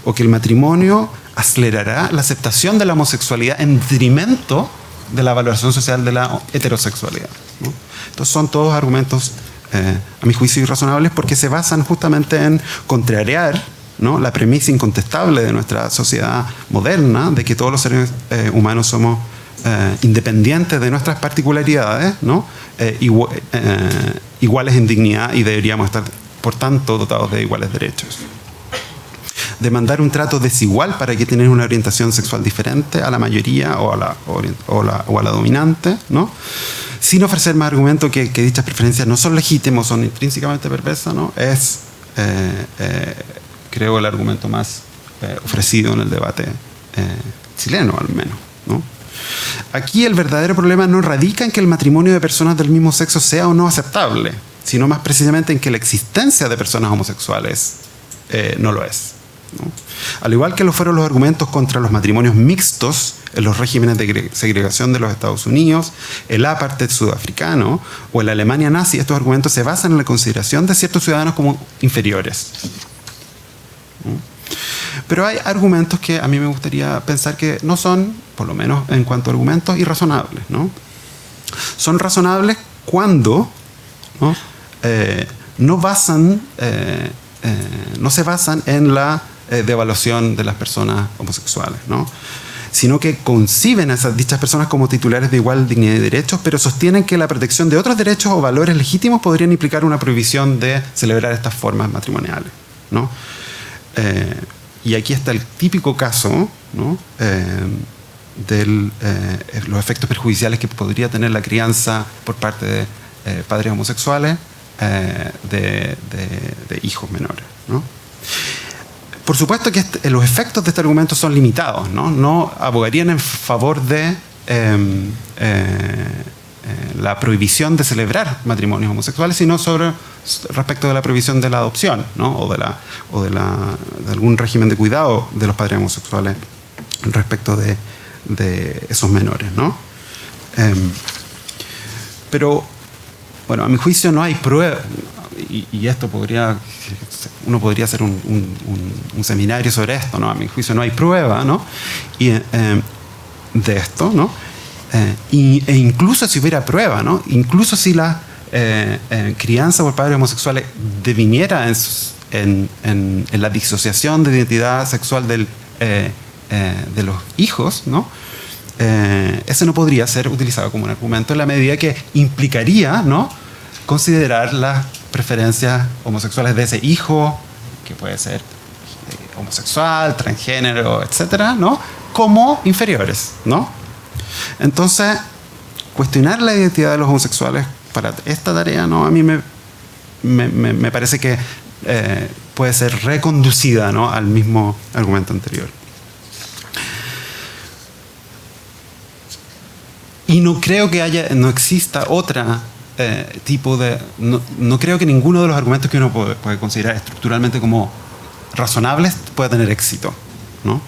O que el matrimonio acelerará la aceptación de la homosexualidad en detrimento de la valoración social de la heterosexualidad, ¿no? Entonces son todos argumentos, a mi juicio, irrazonables porque se basan justamente en contrariar, ¿no? La premisa incontestable de nuestra sociedad moderna de que todos los seres humanos somos independientes de nuestras particularidades, ¿no? Iguales en dignidad y deberíamos estar, por tanto, dotados de iguales derechos. Demandar un trato desigual para que tengan una orientación sexual diferente a la mayoría o a la dominante, ¿no? Sin ofrecer más argumentos que dichas preferencias no son legítimas, son intrínsecamente perversas, ¿no? Es, creo, el argumento más ofrecido en el debate chileno, al menos, ¿no? Aquí el verdadero problema no radica en que el matrimonio de personas del mismo sexo sea o no aceptable, sino más precisamente en que la existencia de personas homosexuales no lo es, ¿no? Al igual que lo fueron los argumentos contra los matrimonios mixtos en los regímenes de segregación de los Estados Unidos, el apartheid sudafricano o en la Alemania nazi, estos argumentos se basan en la consideración de ciertos ciudadanos como inferiores, ¿no? Pero hay argumentos que a mí me gustaría pensar que no son, por lo menos en cuanto a argumentos, irrazonables, ¿no? Son razonables cuando, ¿no? No se basan en la devaluación de las personas homosexuales, ¿no? Sino que conciben a dichas personas como titulares de igual dignidad y derechos, pero sostienen que la protección de otros derechos o valores legítimos podrían implicar una prohibición de celebrar estas formas matrimoniales, ¿no? Y aquí está el típico caso, ¿no? De los efectos perjudiciales que podría tener la crianza por parte de padres homosexuales de hijos menores, ¿no? Por supuesto que los efectos de este argumento son limitados, ¿no? No abogarían en favor de la prohibición de celebrar matrimonios homosexuales, sino respecto de la prohibición de la adopción, ¿no? o de algún régimen de cuidado de los padres homosexuales respecto de esos menores, ¿no? Pero, bueno, a mi juicio no hay prueba, y esto uno podría hacer un seminario sobre esto, ¿no? A mi juicio no hay prueba, ¿no? De esto, ¿no? E incluso si hubiera prueba, ¿no? Incluso si la crianza por padres homosexuales deviniera en la disociación de identidad sexual de los hijos, ¿no? Ese no podría ser utilizado como un argumento en la medida que implicaría, ¿no? Considerar las preferencias homosexuales de ese hijo, que puede ser homosexual, transgénero, etcétera, ¿no? Como inferiores, ¿no? Entonces, cuestionar la identidad de los homosexuales para esta tarea, ¿no? A mí me parece que puede ser reconducida, ¿no? Al mismo argumento anterior. Y no creo que no exista otra tipo de... No creo que ninguno de los argumentos que uno puede considerar estructuralmente como razonables pueda tener éxito, ¿no?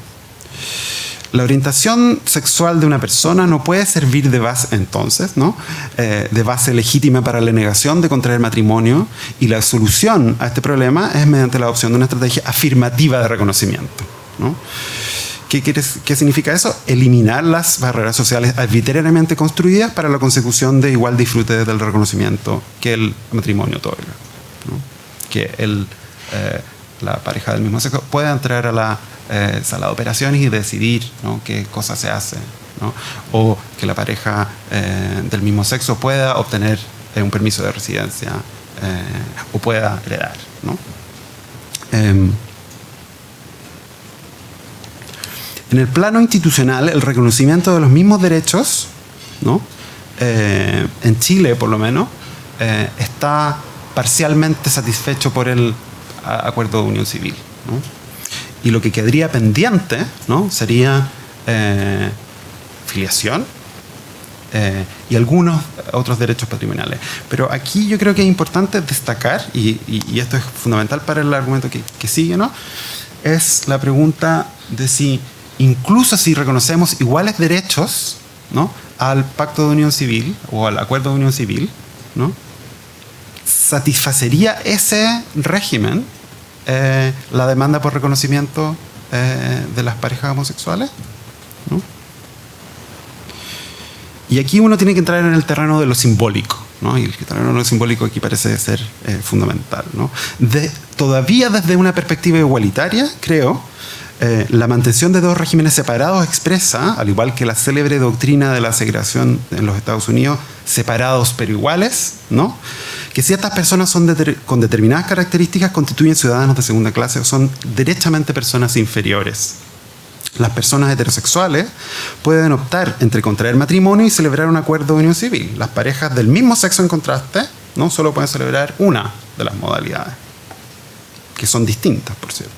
La orientación sexual de una persona no puede servir de base, entonces, ¿no? De base legítima para la negación de contraer matrimonio, y la solución a este problema es mediante la adopción de una estrategia afirmativa de reconocimiento, ¿no? ¿Qué significa eso? Eliminar las barreras sociales arbitrariamente construidas para la consecución de igual disfrute del reconocimiento que el matrimonio otorga, ¿no? Que la pareja del mismo sexo pueda entrar a la sala de operaciones y decidir, ¿no?, qué cosas se hacen, ¿no? O que la pareja del mismo sexo pueda obtener un permiso de residencia o pueda heredar, ¿no? En el plano institucional, el reconocimiento de los mismos derechos, ¿no?, en Chile por lo menos, está parcialmente satisfecho por el acuerdo de unión civil, ¿no? Y lo que quedaría pendiente, ¿no?, sería filiación y algunos otros derechos patrimoniales. Pero aquí yo creo que es importante destacar, y esto es fundamental para el argumento que sigue, ¿no?, es la pregunta de si, incluso si reconocemos iguales derechos, ¿no?, al pacto de unión civil o al acuerdo de unión civil, ¿no?, satisfacería ese régimen la demanda por reconocimiento de las parejas homosexuales, ¿no? Y aquí uno tiene que entrar en el terreno de lo simbólico, ¿no? Y el terreno de lo simbólico aquí parece ser fundamental, ¿no? Todavía desde una perspectiva igualitaria, creo, la mantención de dos regímenes separados expresa, al igual que la célebre doctrina de la segregación en los Estados Unidos, separados pero iguales, ¿no?, que ciertas personas con determinadas características constituyen ciudadanos de segunda clase o son derechamente personas inferiores. Las personas heterosexuales pueden optar entre contraer matrimonio y celebrar un acuerdo de unión civil. Las parejas del mismo sexo, en contraste, no solo pueden celebrar una de las modalidades, que son distintas, por cierto.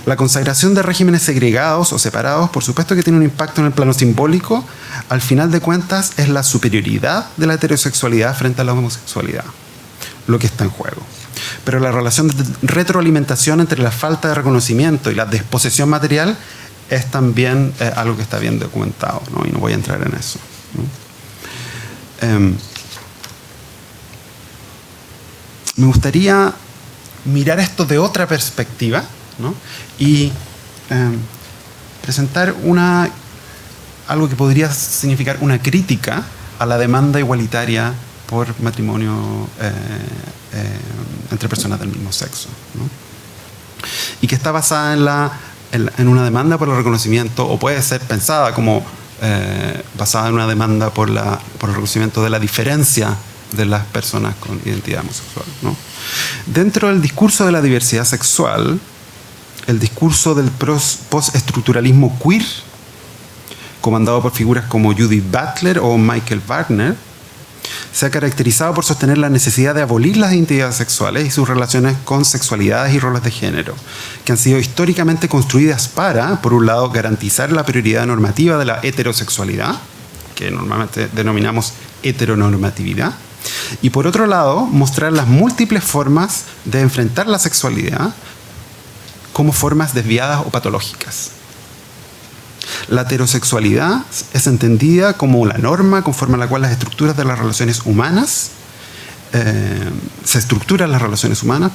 La consagración de regímenes segregados o separados, por supuesto que tiene un impacto en el plano simbólico. Al final de cuentas, es la superioridad de la heterosexualidad frente a la homosexualidad lo que está en juego. Pero la relación de retroalimentación entre la falta de reconocimiento y la desposesión material es también algo que está bien documentado, ¿no? Y no voy a entrar en eso, ¿no? Me gustaría mirar esto de otra perspectiva, ¿no? Y presentar algo que podría significar una crítica a la demanda igualitaria por matrimonio entre personas del mismo sexo, ¿no? Y que está basada en una demanda por el reconocimiento, o puede ser pensada como basada en una demanda por el reconocimiento de la diferencia de las personas con identidad homosexual, ¿no? Dentro del discurso de la diversidad sexual, el discurso del postestructuralismo queer, comandado por figuras como Judith Butler o Michael Wagner, se ha caracterizado por sostener la necesidad de abolir las identidades sexuales y sus relaciones con sexualidades y roles de género, que han sido históricamente construidas para, por un lado, garantizar la prioridad normativa de la heterosexualidad, que normalmente denominamos heteronormatividad, y por otro lado, mostrar las múltiples formas de enfrentar la sexualidad como formas desviadas o patológicas. La heterosexualidad es entendida como la norma conforme a la cual las estructuras de las relaciones humanas se estructuran las relaciones humanas,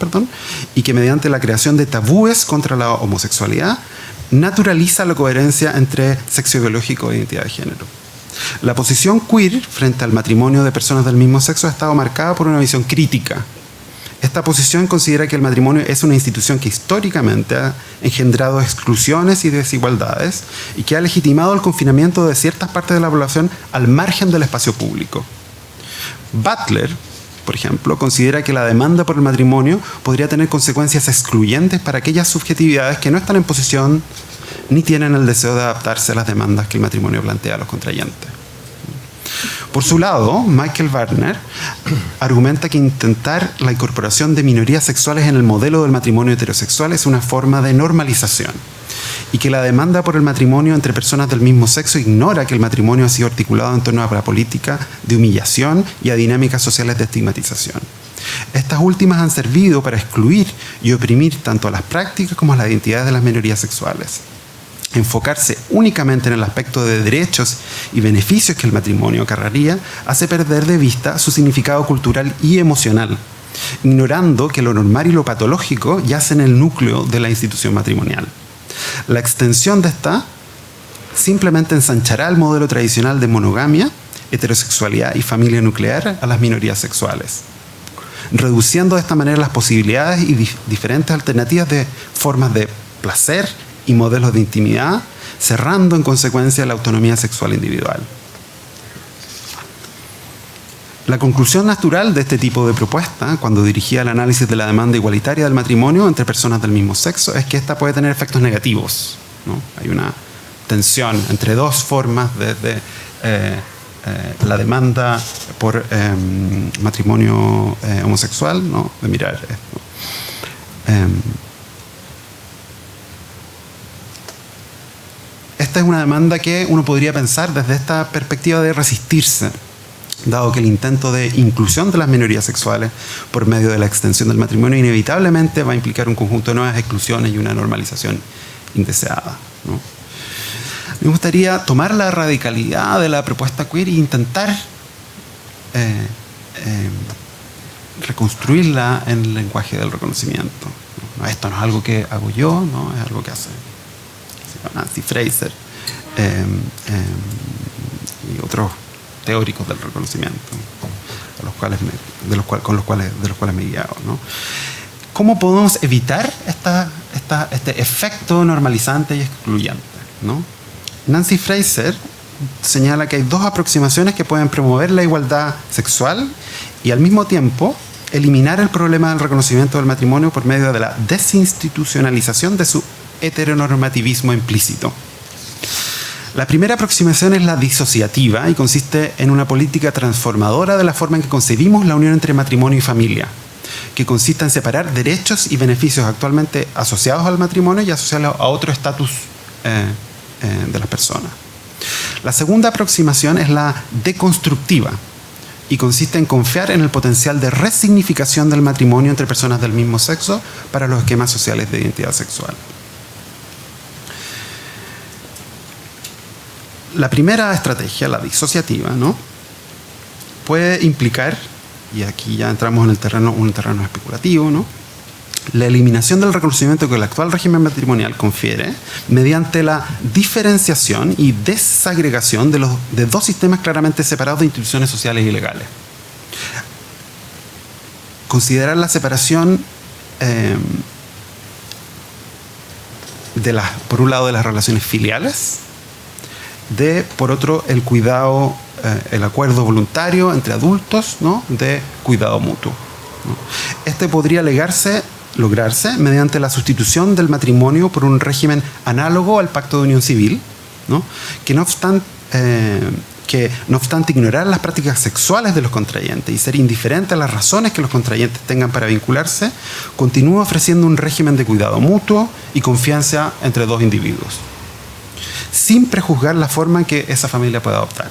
y que mediante la creación de tabúes contra la homosexualidad naturaliza la coherencia entre sexo biológico e identidad de género. La posición queer frente al matrimonio de personas del mismo sexo ha estado marcada por una visión crítica. Esta posición considera que el matrimonio es una institución que históricamente ha engendrado exclusiones y desigualdades y que ha legitimado el confinamiento de ciertas partes de la población al margen del espacio público. Butler, por ejemplo, considera que la demanda por el matrimonio podría tener consecuencias excluyentes para aquellas subjetividades que no están en posición ni tienen el deseo de adaptarse a las demandas que el matrimonio plantea a los contrayentes. Por su lado, Michael Wagner argumenta que intentar la incorporación de minorías sexuales en el modelo del matrimonio heterosexual es una forma de normalización y que la demanda por el matrimonio entre personas del mismo sexo ignora que el matrimonio ha sido articulado en torno a la política de humillación y a dinámicas sociales de estigmatización. Estas últimas han servido para excluir y oprimir tanto a las prácticas como a las identidades de las minorías sexuales. enfocarse únicamente en el aspecto de derechos y beneficios que el matrimonio acarrearía hace perder de vista su significado cultural y emocional, ignorando que lo normal y lo patológico yace en el núcleo de la institución matrimonial. La extensión de esta simplemente ensanchará el modelo tradicional de monogamia, heterosexualidad y familia nuclear a las minorías sexuales, reduciendo de esta manera las posibilidades y diferentes alternativas de formas de placer y modelos de intimidad, cerrando en consecuencia la autonomía sexual individual. La conclusión natural de este tipo de propuesta, cuando dirigía el análisis de la demanda igualitaria del matrimonio entre personas del mismo sexo, es que esta puede tener efectos negativos, ¿no? Hay una tensión entre dos formas de la demanda por matrimonio homosexual, ¿no? De mirar esto. Esta es una demanda que uno podría pensar desde esta perspectiva de resistirse, dado que el intento de inclusión de las minorías sexuales por medio de la extensión del matrimonio inevitablemente va a implicar un conjunto de nuevas exclusiones y una normalización indeseada, ¿no? Me gustaría tomar la radicalidad de la propuesta queer e intentar reconstruirla en el lenguaje del reconocimiento, ¿no? Esto no es algo que hago yo, ¿no? Es algo que hace Nancy Fraser y otros teóricos del reconocimiento, con los cuales me he guiado, ¿no? ¿Cómo podemos evitar este efecto normalizante y excluyente, ¿no? Nancy Fraser señala que hay dos aproximaciones que pueden promover la igualdad sexual y al mismo tiempo eliminar el problema del reconocimiento del matrimonio por medio de la desinstitucionalización de su heteronormativismo implícito. La primera aproximación es la disociativa y consiste en una política transformadora de la forma en que concebimos la unión entre matrimonio y familia, que consiste en separar derechos y beneficios actualmente asociados al matrimonio y asociarlos a otro estatus de las personas. La segunda aproximación es la deconstructiva y consiste en confiar en el potencial de resignificación del matrimonio entre personas del mismo sexo para los esquemas sociales de identidad sexual. La primera estrategia, la disociativa, ¿no?, puede implicar, y aquí ya entramos en un terreno especulativo, ¿no?, la eliminación del reconocimiento que el actual régimen matrimonial confiere mediante la diferenciación y desagregación de dos sistemas claramente separados de instituciones sociales y legales. Considerar la separación por un lado de las relaciones filiales, por otro el cuidado, el acuerdo voluntario entre adultos, ¿no?, de cuidado mutuo, ¿no? Este podría lograrse mediante la sustitución del matrimonio por un régimen análogo al pacto de unión civil, ¿no?, que no obstante ignorar las prácticas sexuales de los contrayentes y ser indiferente a las razones que los contrayentes tengan para vincularse, continúa ofreciendo un régimen de cuidado mutuo y confianza entre dos individuos, sin prejuzgar la forma en que esa familia pueda adoptar.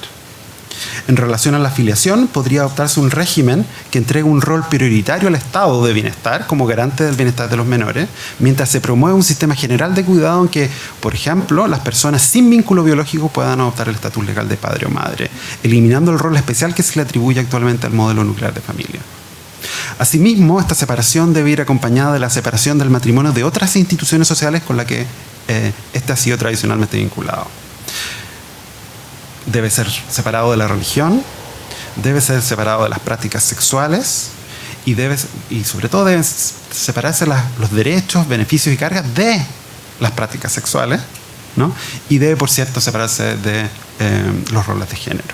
En relación a la filiación, podría adoptarse un régimen que entregue un rol prioritario al estado de bienestar como garante del bienestar de los menores, mientras se promueve un sistema general de cuidado en que, por ejemplo, las personas sin vínculo biológico puedan adoptar el estatus legal de padre o madre, eliminando el rol especial que se le atribuye actualmente al modelo nuclear de familia. Asimismo, esta separación debe ir acompañada de la separación del matrimonio de otras instituciones sociales con las que este ha sido tradicionalmente vinculado. Debe ser separado de la religión, debe ser separado de las prácticas sexuales y sobre todo deben separarse los derechos, beneficios y cargas de las prácticas sexuales, ¿no? Y debe, por cierto, separarse de los roles de género.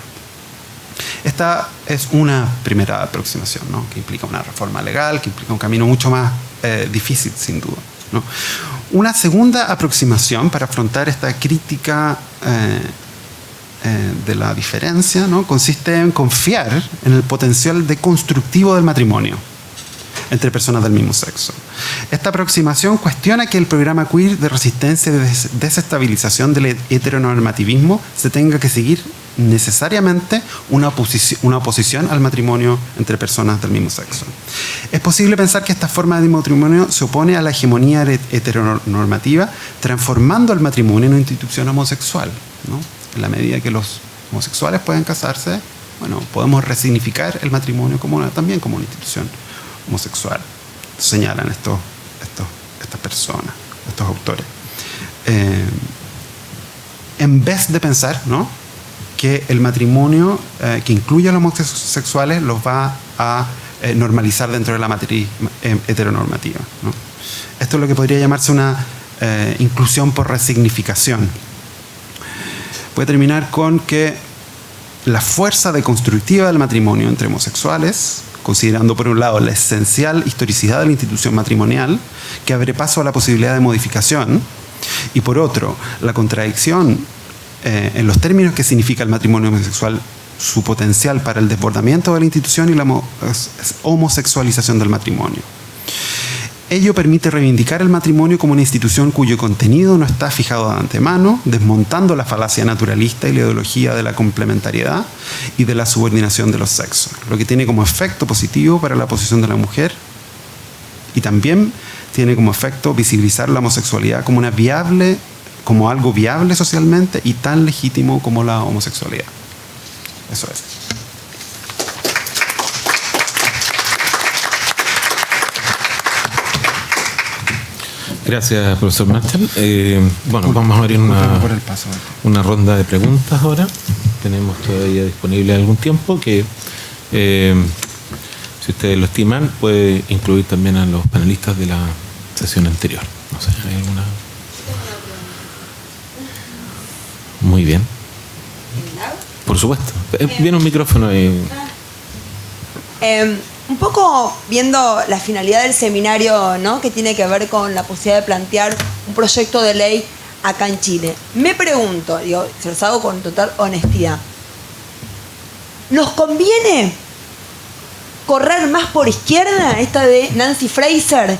Esta es una primera aproximación, ¿no?, que implica una reforma legal, que implica un camino mucho más difícil, sin duda, ¿no? Una segunda aproximación para afrontar esta crítica de la diferencia, ¿no?, consiste en confiar en el potencial deconstructivo del matrimonio entre personas del mismo sexo. Esta aproximación cuestiona que el programa queer de resistencia y de desestabilización del heteronormativismo se tenga que seguir necesariamente una oposición al matrimonio entre personas del mismo sexo. Es posible pensar que esta forma de matrimonio se opone a la hegemonía heteronormativa, transformando el matrimonio en una institución homosexual, ¿no? En la medida que los homosexuales pueden casarse, bueno, podemos resignificar el matrimonio también como una institución homosexual, señalan estas personas, estos autores. En vez de pensar, ¿no?, que el matrimonio que incluye a los homosexuales los va a normalizar dentro de la matriz heteronormativa, ¿no? Esto es lo que podría llamarse una inclusión por resignificación. Voy a terminar con que la fuerza deconstructiva del matrimonio entre homosexuales, considerando por un lado la esencial historicidad de la institución matrimonial, que abre paso a la posibilidad de modificación, y por otro, la contradicción en los términos que significa el matrimonio homosexual, su potencial para el desbordamiento de la institución y la homosexualización del matrimonio. Ello permite reivindicar el matrimonio como una institución cuyo contenido no está fijado de antemano, desmontando la falacia naturalista y la ideología de la complementariedad y de la subordinación de los sexos, lo que tiene como efecto positivo para la posición de la mujer, y también tiene como efecto visibilizar la homosexualidad como algo viable socialmente y tan legítimo como la homosexualidad. Eso es. Gracias, profesor Marshall. Bueno, vamos a abrir una ronda de preguntas ahora. Tenemos todavía disponible algún tiempo que, si ustedes lo estiman, puede incluir también a los panelistas de la sesión anterior. No sé, ¿hay alguna? Muy bien. Por supuesto. Viene un micrófono ahí. Un poco viendo la finalidad del seminario, ¿no?, que tiene que ver con la posibilidad de plantear un proyecto de ley acá en Chile. Me pregunto, digo, se los hago con total honestidad, ¿nos conviene correr más por izquierda, esta de Nancy Fraser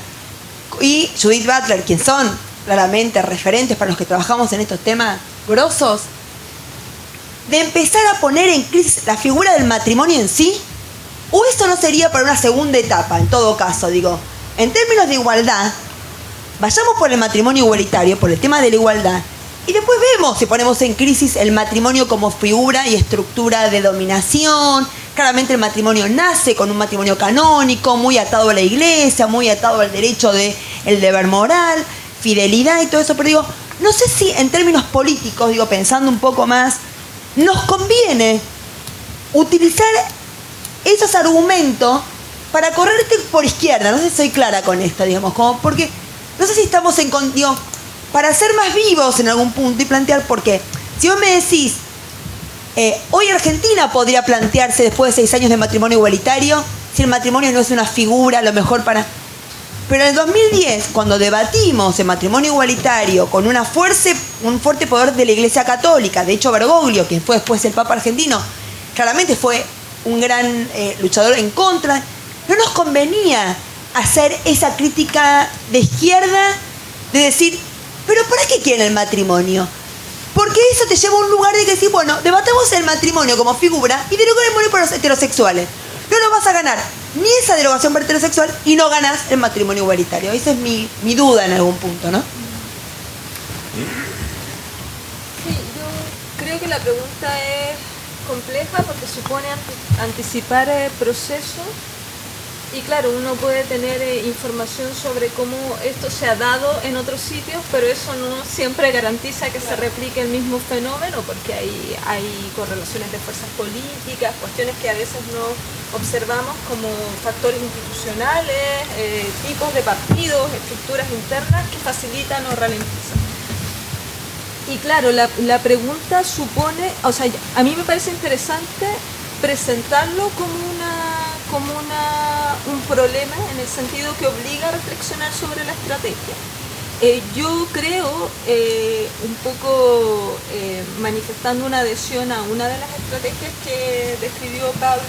y Judith Butler, quien son claramente referentes para los que trabajamos en estos temas grosos, de empezar a poner en crisis la figura del matrimonio en sí? ¿O eso no sería para una segunda etapa, en todo caso? Digo, en términos de igualdad, vayamos por el matrimonio igualitario, por el tema de la igualdad, y después vemos si ponemos en crisis el matrimonio como figura y estructura de dominación. Claramente el matrimonio nace con un matrimonio canónico, muy atado a la iglesia, muy atado al derecho del deber moral, fidelidad y todo eso, pero digo, no sé si en términos políticos, digo, pensando un poco más, nos conviene utilizar esos argumentos para correrte por izquierda. No sé si soy clara con esto, digamos, como porque no sé si estamos digo, para ser más vivos en algún punto y plantear por qué. Si vos me decís, hoy Argentina podría plantearse después de 6 años de matrimonio igualitario, si el matrimonio no es una figura, a lo mejor para... Pero en el 2010, cuando debatimos el matrimonio igualitario con un fuerte poder de la Iglesia Católica, de hecho Bergoglio, quien fue después el Papa argentino, claramente fue un gran luchador en contra, no nos convenía hacer esa crítica de izquierda de decir, pero ¿para qué quieren el matrimonio? Porque eso te lleva a un lugar de que decir, bueno, debatamos el matrimonio como figura y derogamos el matrimonio para los heterosexuales. No nos vas a ganar ni esa derogación para heterosexual y no ganas el matrimonio igualitario. Esa es mi duda en algún punto, ¿no? Sí, yo creo que la pregunta es compleja porque supone anticipar procesos y claro, uno puede tener información sobre cómo esto se ha dado en otros sitios, pero eso no siempre garantiza que se replique el mismo fenómeno porque hay correlaciones de fuerzas políticas, cuestiones que a veces no observamos como factores institucionales, tipos de partidos, estructuras internas que facilitan o ralentizan. Y claro, la pregunta supone, o sea, a mí me parece interesante presentarlo como un problema en el sentido que obliga a reflexionar sobre la estrategia. Yo creo, un poco manifestando una adhesión a una de las estrategias que describió Pablo,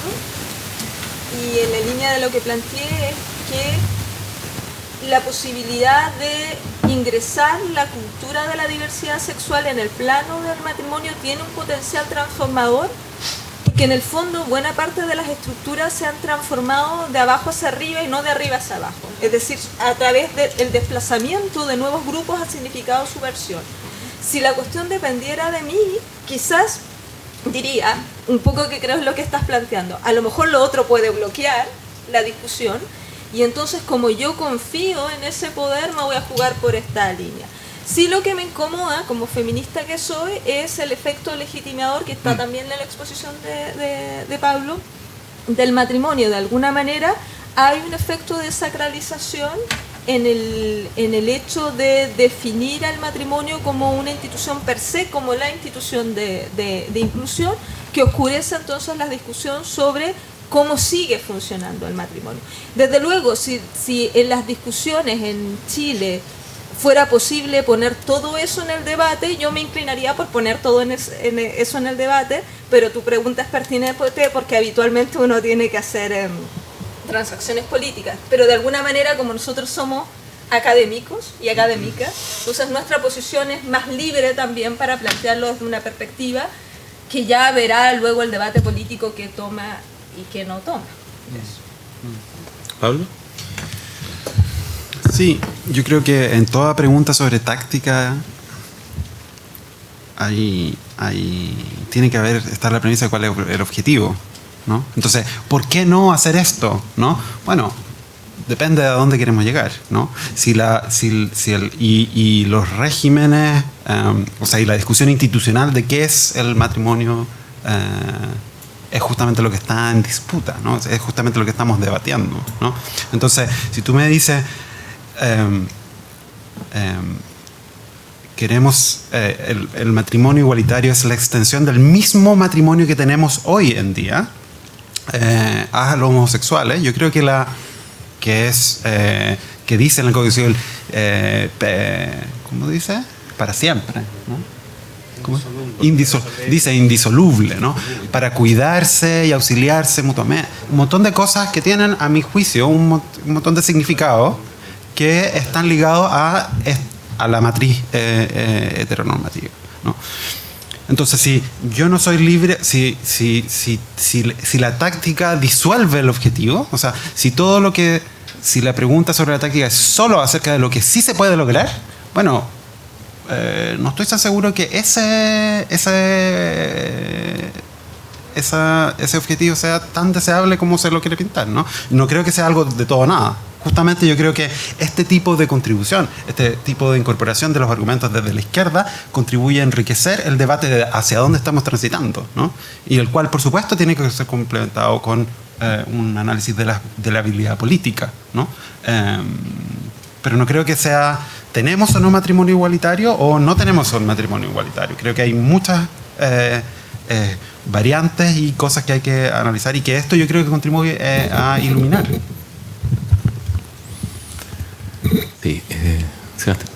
y en la línea de lo que planteé es que la posibilidad de ingresar la cultura de la diversidad sexual en el plano del matrimonio tiene un potencial transformador, porque en el fondo buena parte de las estructuras se han transformado de abajo hacia arriba y no de arriba hacia abajo. Es decir, a través del desplazamiento de nuevos grupos ha significado subversión. Si la cuestión dependiera de mí, quizás diría, un poco que creo es lo que estás planteando, a lo mejor lo otro puede bloquear la discusión, y entonces como yo confío en ese poder me voy a jugar por esta línea. Sí, lo que me incomoda como feminista que soy es el efecto legitimador que está también en la exposición de Pablo del matrimonio. De alguna manera hay un efecto de sacralización en el hecho de definir al matrimonio como una institución per se, como la institución de inclusión, que oscurece entonces la discusión sobre cómo sigue funcionando el matrimonio. Desde luego, si en las discusiones en Chile fuera posible poner todo eso en el debate, yo me inclinaría por poner todo eso en el debate, pero tu pregunta es pertinente porque habitualmente uno tiene que hacer transacciones políticas, pero de alguna manera como nosotros somos académicos y académicas, entonces nuestra posición es más libre también para plantearlo desde una perspectiva que ya verá luego el debate político que toma y que no toma. ¿Pablo? Sí, yo creo que en toda pregunta sobre táctica tiene que estar la premisa de cuál es el objetivo, ¿no? Entonces, ¿por qué no hacer esto? ¿No? Bueno, depende de a dónde queremos llegar, ¿no? Y los regímenes, o sea, y la discusión institucional de qué es el matrimonio es justamente lo que está en disputa, ¿no? Es justamente lo que estamos debatiendo, ¿no? Entonces, si tú me dices queremos el matrimonio igualitario es la extensión del mismo matrimonio que tenemos hoy en día a los homosexuales, yo creo que dice en el Código Civil ¿cómo dice? Para siempre, ¿no? Dice indisoluble, ¿no? Para cuidarse y auxiliarse mutuamente, un montón de cosas que tienen a mi juicio un montón de significados que están ligados a la matriz heteronormativa, ¿no? Entonces, si yo no soy libre, si la táctica disuelve el objetivo, o sea, si la pregunta sobre la táctica es solo acerca de lo que sí se puede lograr, bueno, no estoy tan seguro que ese objetivo sea tan deseable como se lo quiere pintar, ¿no? No creo que sea algo de todo o nada. Justamente yo creo que este tipo de contribución, este tipo de incorporación de los argumentos desde la izquierda contribuye a enriquecer el debate de hacia dónde estamos transitando, ¿no? Y el cual, por supuesto, tiene que ser complementado con un análisis de la habilidad política, ¿no? Pero no creo que sea ¿tenemos o no matrimonio igualitario o no tenemos un matrimonio igualitario? Creo que hay muchas variantes y cosas que hay que analizar y que esto yo creo que contribuye a iluminar. Sí, Sebastián.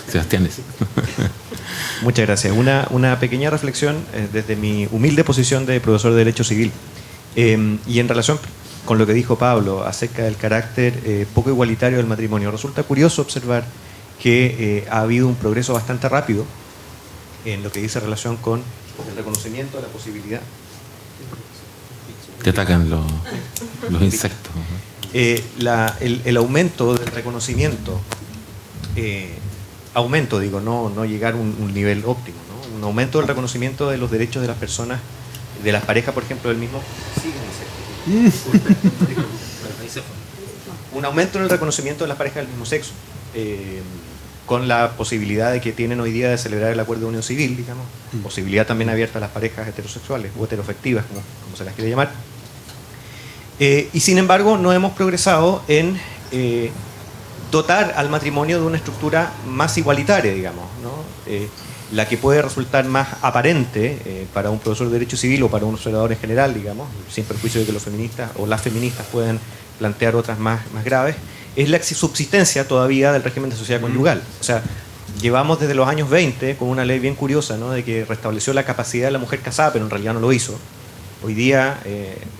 Sebastián. Muchas gracias. Una pequeña reflexión desde mi humilde posición de profesor de Derecho Civil. Y en relación con lo que dijo Pablo acerca del carácter poco igualitario del matrimonio, resulta curioso observar que ha habido un progreso bastante rápido en lo que dice relación con el reconocimiento de la posibilidad. Te atacan los insectos. El aumento del reconocimiento, no llegar a un nivel óptimo, ¿no? Un aumento del reconocimiento de los derechos de las personas, de las parejas, por ejemplo, del mismo. Un aumento en el reconocimiento de las parejas del mismo sexo, con la posibilidad de que tienen hoy día de celebrar el acuerdo de unión civil, digamos, posibilidad también abierta a las parejas heterosexuales o heteroafectivas, como se las quiere llamar. Y sin embargo, no hemos progresado en dotar al matrimonio de una estructura más igualitaria, digamos, ¿no? La que puede resultar más aparente para un profesor de Derecho Civil o para un observador en general, digamos, sin perjuicio de que los feministas o las feministas puedan plantear otras más graves, es la subsistencia todavía del régimen de sociedad conyugal. O sea, llevamos desde los años 20 con una ley bien curiosa, ¿no? De que restableció la capacidad de la mujer casada, pero en realidad no lo hizo. Hoy día,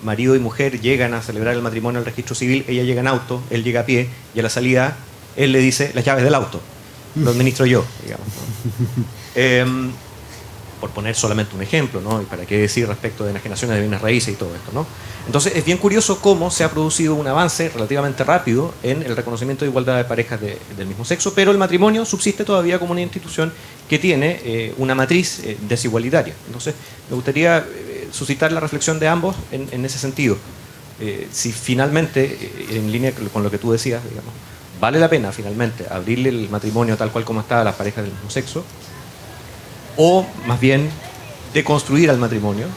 marido y mujer llegan a celebrar el matrimonio al registro civil, ella llega en auto, él llega a pie, y a la salida él le dice las llaves del auto, lo administro yo, digamos, ¿no? Por poner solamente un ejemplo, ¿no? Y para qué decir respecto de enajenaciones de bienes raíces y todo esto, ¿no? Entonces es bien curioso cómo se ha producido un avance relativamente rápido en el reconocimiento de igualdad de parejas del mismo sexo, pero el matrimonio subsiste todavía como una institución que tiene una matriz desigualitaria. Entonces me gustaría suscitar la reflexión de ambos en ese sentido. Si finalmente, en línea con lo que tú decías, digamos, vale la pena finalmente abrirle el matrimonio tal cual como está a las parejas del mismo sexo, o más bien deconstruir al matrimonio,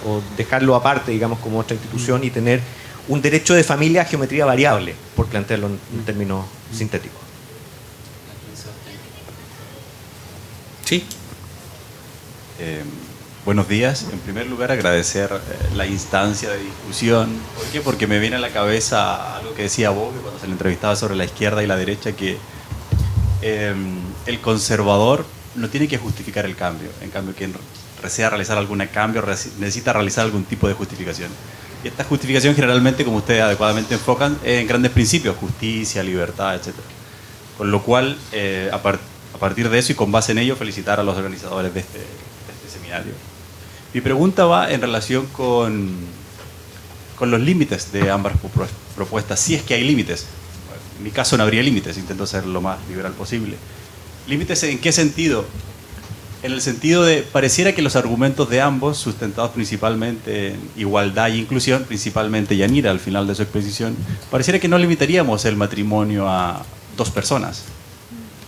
o dejarlo aparte, digamos, como otra institución y tener un derecho de familia a geometría variable, por plantearlo en términos sintéticos. Sí. Buenos días. En primer lugar, agradecer la instancia de discusión. ¿Por qué? Porque me viene a la cabeza algo que decía Bogue cuando se le entrevistaba sobre la izquierda y la derecha, que el conservador no tiene que justificar el cambio. En cambio, quien desea realizar algún cambio necesita realizar algún tipo de justificación. Y esta justificación generalmente, como ustedes adecuadamente enfocan, es en grandes principios: justicia, libertad, etc. Con lo cual, a partir de eso y con base en ello, felicitar a los organizadores de este seminario. Mi pregunta va en relación con los límites de ambas propuestas, si es que hay límites. En mi caso no habría límites, intento ser lo más liberal posible. ¿Límites en qué sentido? En el sentido de, pareciera que los argumentos de ambos, sustentados principalmente en igualdad e inclusión, principalmente Yanira al final de su exposición, pareciera que no limitaríamos el matrimonio a 2 personas.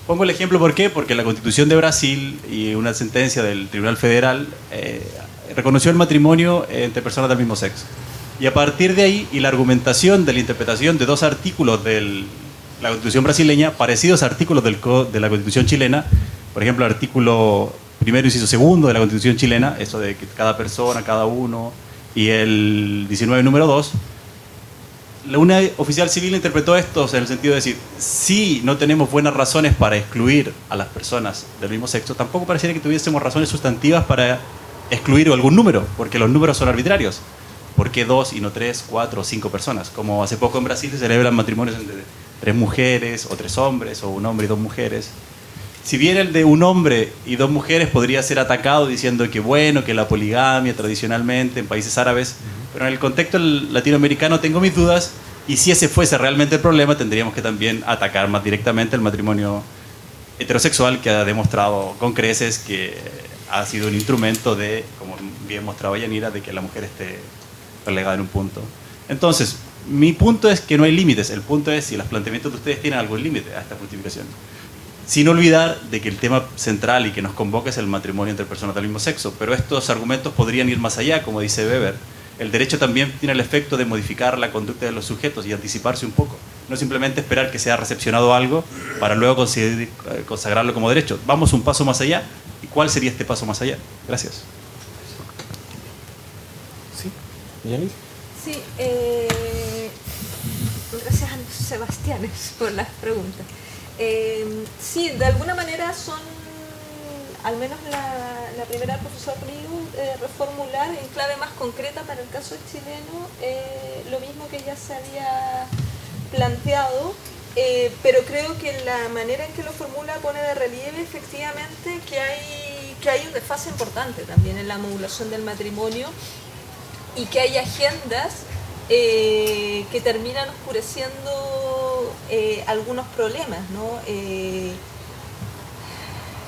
Pongo el ejemplo, ¿por qué? Porque la Constitución de Brasil y una sentencia del Tribunal Federal reconoció el matrimonio entre personas del mismo sexo. Y a partir de ahí, y la argumentación de la interpretación de 2 artículos de la Constitución brasileña, parecidos a artículos de la Constitución chilena, por ejemplo, el artículo 1º, inciso 2 de la Constitución chilena, eso de que cada persona, cada uno, y el 19, número 2, una oficial civil interpretó esto en el sentido de decir, si no tenemos buenas razones para excluir a las personas del mismo sexo, tampoco pareciera que tuviésemos razones sustantivas para excluir algún número, porque los números son arbitrarios. ¿Por qué 2 y no 3, 4 o 5 personas? Como hace poco en Brasil se celebran matrimonios entre 3 mujeres o 3 hombres, o un hombre y 2 mujeres. Si bien el de un hombre y 2 mujeres podría ser atacado diciendo que bueno, que la poligamia tradicionalmente en países árabes, pero en el contexto latinoamericano tengo mis dudas, y si ese fuese realmente el problema, tendríamos que también atacar más directamente el matrimonio heterosexual, que ha demostrado con creces que ha sido un instrumento de, como bien mostraba Yanira, de que la mujer esté relegada en un punto. Entonces, mi punto es que no hay límites, el punto es si los planteamientos de ustedes tienen algún límite a esta justificación. Sin olvidar de que el tema central y que nos convoca es el matrimonio entre personas del mismo sexo, pero estos argumentos podrían ir más allá, como dice Weber. El derecho también tiene el efecto de modificar la conducta de los sujetos y anticiparse un poco. No simplemente esperar que sea recepcionado algo para luego consagrarlo como derecho. Vamos un paso más allá. ¿Y cuál sería este paso más allá? Gracias. Sí, Yanis. Sí, gracias a los Sebastianes por las preguntas. Sí, de alguna manera son, al menos la primera del profesor Priu, reformular en clave más concreta para el caso chileno lo mismo que ya se había planteado, pero creo que la manera en que lo formula pone de relieve efectivamente que hay un desfase importante también en la modulación del matrimonio y que hay agendas que terminan oscureciendo algunos problemas, ¿no?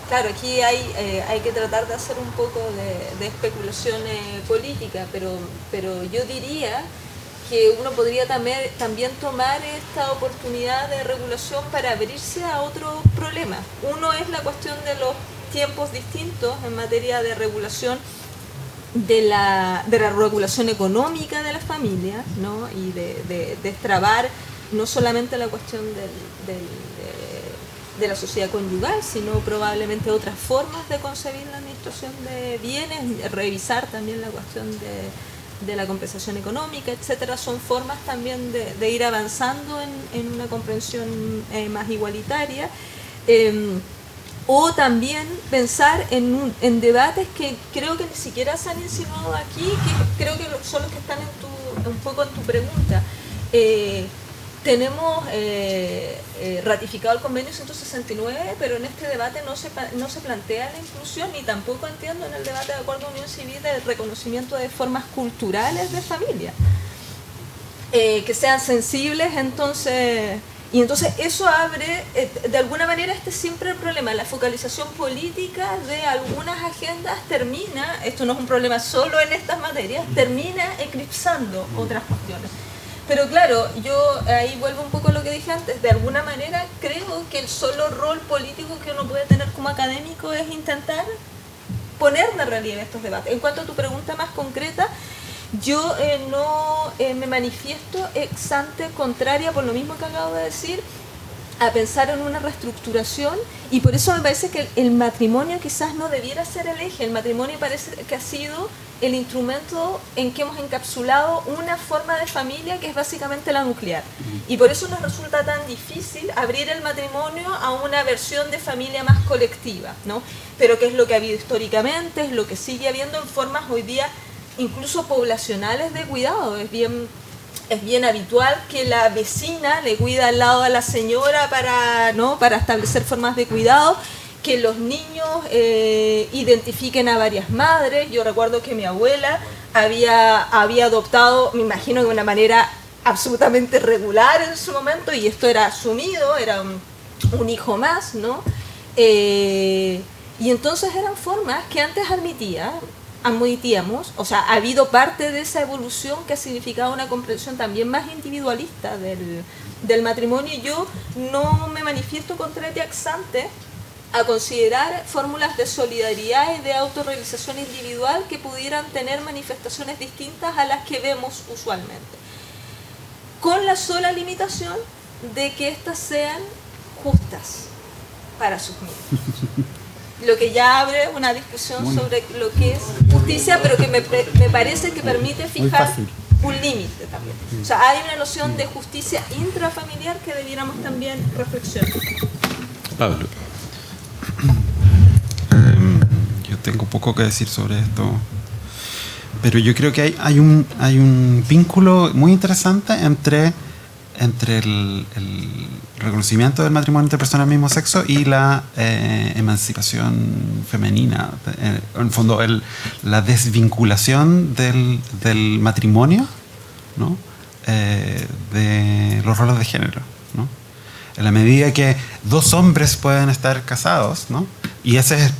Claro, aquí hay que tratar de hacer un poco de especulación política, pero yo diría que uno podría también tomar esta oportunidad de regulación para abrirse a otros problemas. Uno es la cuestión de los tiempos distintos en materia de regulación de la regulación económica de las familias, ¿no? Y de destrabar no solamente la cuestión de la sociedad conyugal, sino probablemente otras formas de concebir la administración de bienes, revisar también la cuestión de la compensación económica, etcétera. Son formas también de ir avanzando en una comprensión más igualitaria. O también pensar en debates que creo que ni siquiera se han insinuado aquí, que creo que son los que están un poco en tu pregunta. Tenemos ratificado el convenio 169, pero en este debate no se plantea la inclusión, ni tampoco entiendo en el debate de acuerdo de unión civil el reconocimiento de formas culturales de familia, que sean sensibles, entonces... Y entonces eso abre, de alguna manera este es siempre el problema, la focalización política de algunas agendas termina, esto no es un problema solo en estas materias, termina eclipsando otras cuestiones. Pero claro, yo ahí vuelvo un poco a lo que dije antes, de alguna manera creo que el solo rol político que uno puede tener como académico es intentar poner de relieve estos debates. En cuanto a tu pregunta más concreta, yo no me manifiesto ex ante contraria, por lo mismo que acabo de decir, a pensar en una reestructuración, y por eso me parece que el matrimonio quizás no debiera ser el eje. El matrimonio parece que ha sido el instrumento en que hemos encapsulado una forma de familia que es básicamente la nuclear. Y por eso nos resulta tan difícil abrir el matrimonio a una versión de familia más colectiva, ¿no? Pero que es lo que ha habido históricamente, es lo que sigue habiendo en formas hoy día incluso poblacionales de cuidado. Es bien habitual que la vecina le cuida al lado a la señora para establecer formas de cuidado, que los niños identifiquen a varias madres. Yo recuerdo que mi abuela había adoptado, me imagino de una manera absolutamente regular en su momento, y esto era asumido, era un hijo más, ¿no? Y entonces eran formas que antes admitíamos, o sea, ha habido parte de esa evolución que ha significado una comprensión también más individualista del matrimonio, y yo no me manifiesto contraria ex ante a considerar fórmulas de solidaridad y de autorrealización individual que pudieran tener manifestaciones distintas a las que vemos usualmente, con la sola limitación de que éstas sean justas para sus miembros. Lo que ya abre una discusión sobre lo que es justicia, pero que me parece que permite fijar un límite también. O sea, hay una noción de justicia intrafamiliar que debiéramos también reflexionar. Pablo. Yo tengo poco que decir sobre esto, pero yo creo que hay un vínculo muy interesante entre el reconocimiento del matrimonio entre personas del mismo sexo y la emancipación femenina. En el fondo, la desvinculación del matrimonio, ¿no? De los roles de género, ¿no? En la medida que dos hombres pueden estar casados, ¿no? Y ese es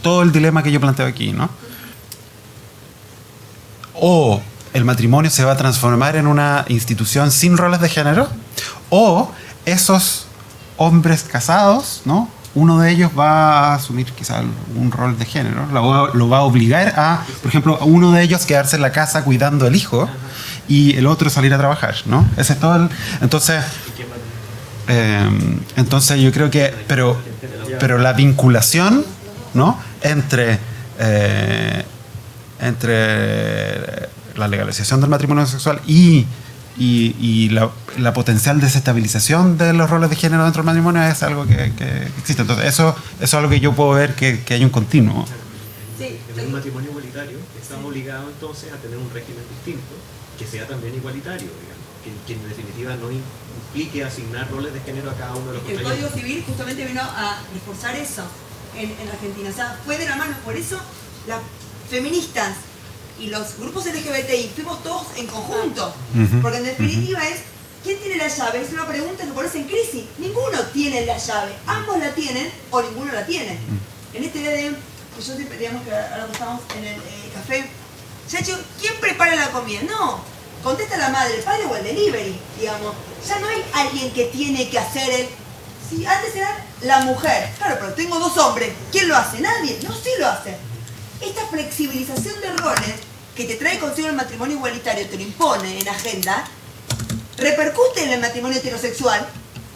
todo el dilema que yo planteo aquí, ¿no? O el matrimonio se va a transformar en una institución sin roles de género, o esos hombres casados, ¿no? Uno de ellos va a asumir quizá un rol de género, lo va a obligar a, por ejemplo, a uno de ellos quedarse en la casa cuidando al hijo y el otro salir a trabajar, ¿no? Ese es todo entonces yo creo que, pero la vinculación, ¿no? entre la legalización del matrimonio sexual y la potencial desestabilización de los roles de género dentro del matrimonio es algo que existe. Entonces eso es algo que yo puedo ver que hay un continuo. Sí. En un matrimonio igualitario estamos obligados entonces a tener un régimen distinto que sea también igualitario, digamos, que en definitiva no implique asignar roles de género a cada uno de los contrayentes. El Código Civil justamente vino a reforzar eso en Argentina. O sea, fue de la mano. Por eso las feministas y los grupos LGBTI fuimos todos en conjunto. Porque en definitiva es, ¿quién tiene la llave? Es una pregunta que pones en crisis. Ninguno tiene la llave. Ambos la tienen o ninguno la tiene. En este día de, yo siempre, digamos que ahora estamos en el café, ya hecho, ¿quién prepara la comida? No, contesta la madre, el padre o el delivery, digamos. Ya no hay alguien que tiene que hacer el... Si antes era la mujer, claro, pero tengo dos hombres, ¿quién lo hace? Nadie, no, sí lo hace. Esta flexibilización de roles que te trae consigo el matrimonio igualitario, te lo impone en agenda, repercute en el matrimonio heterosexual,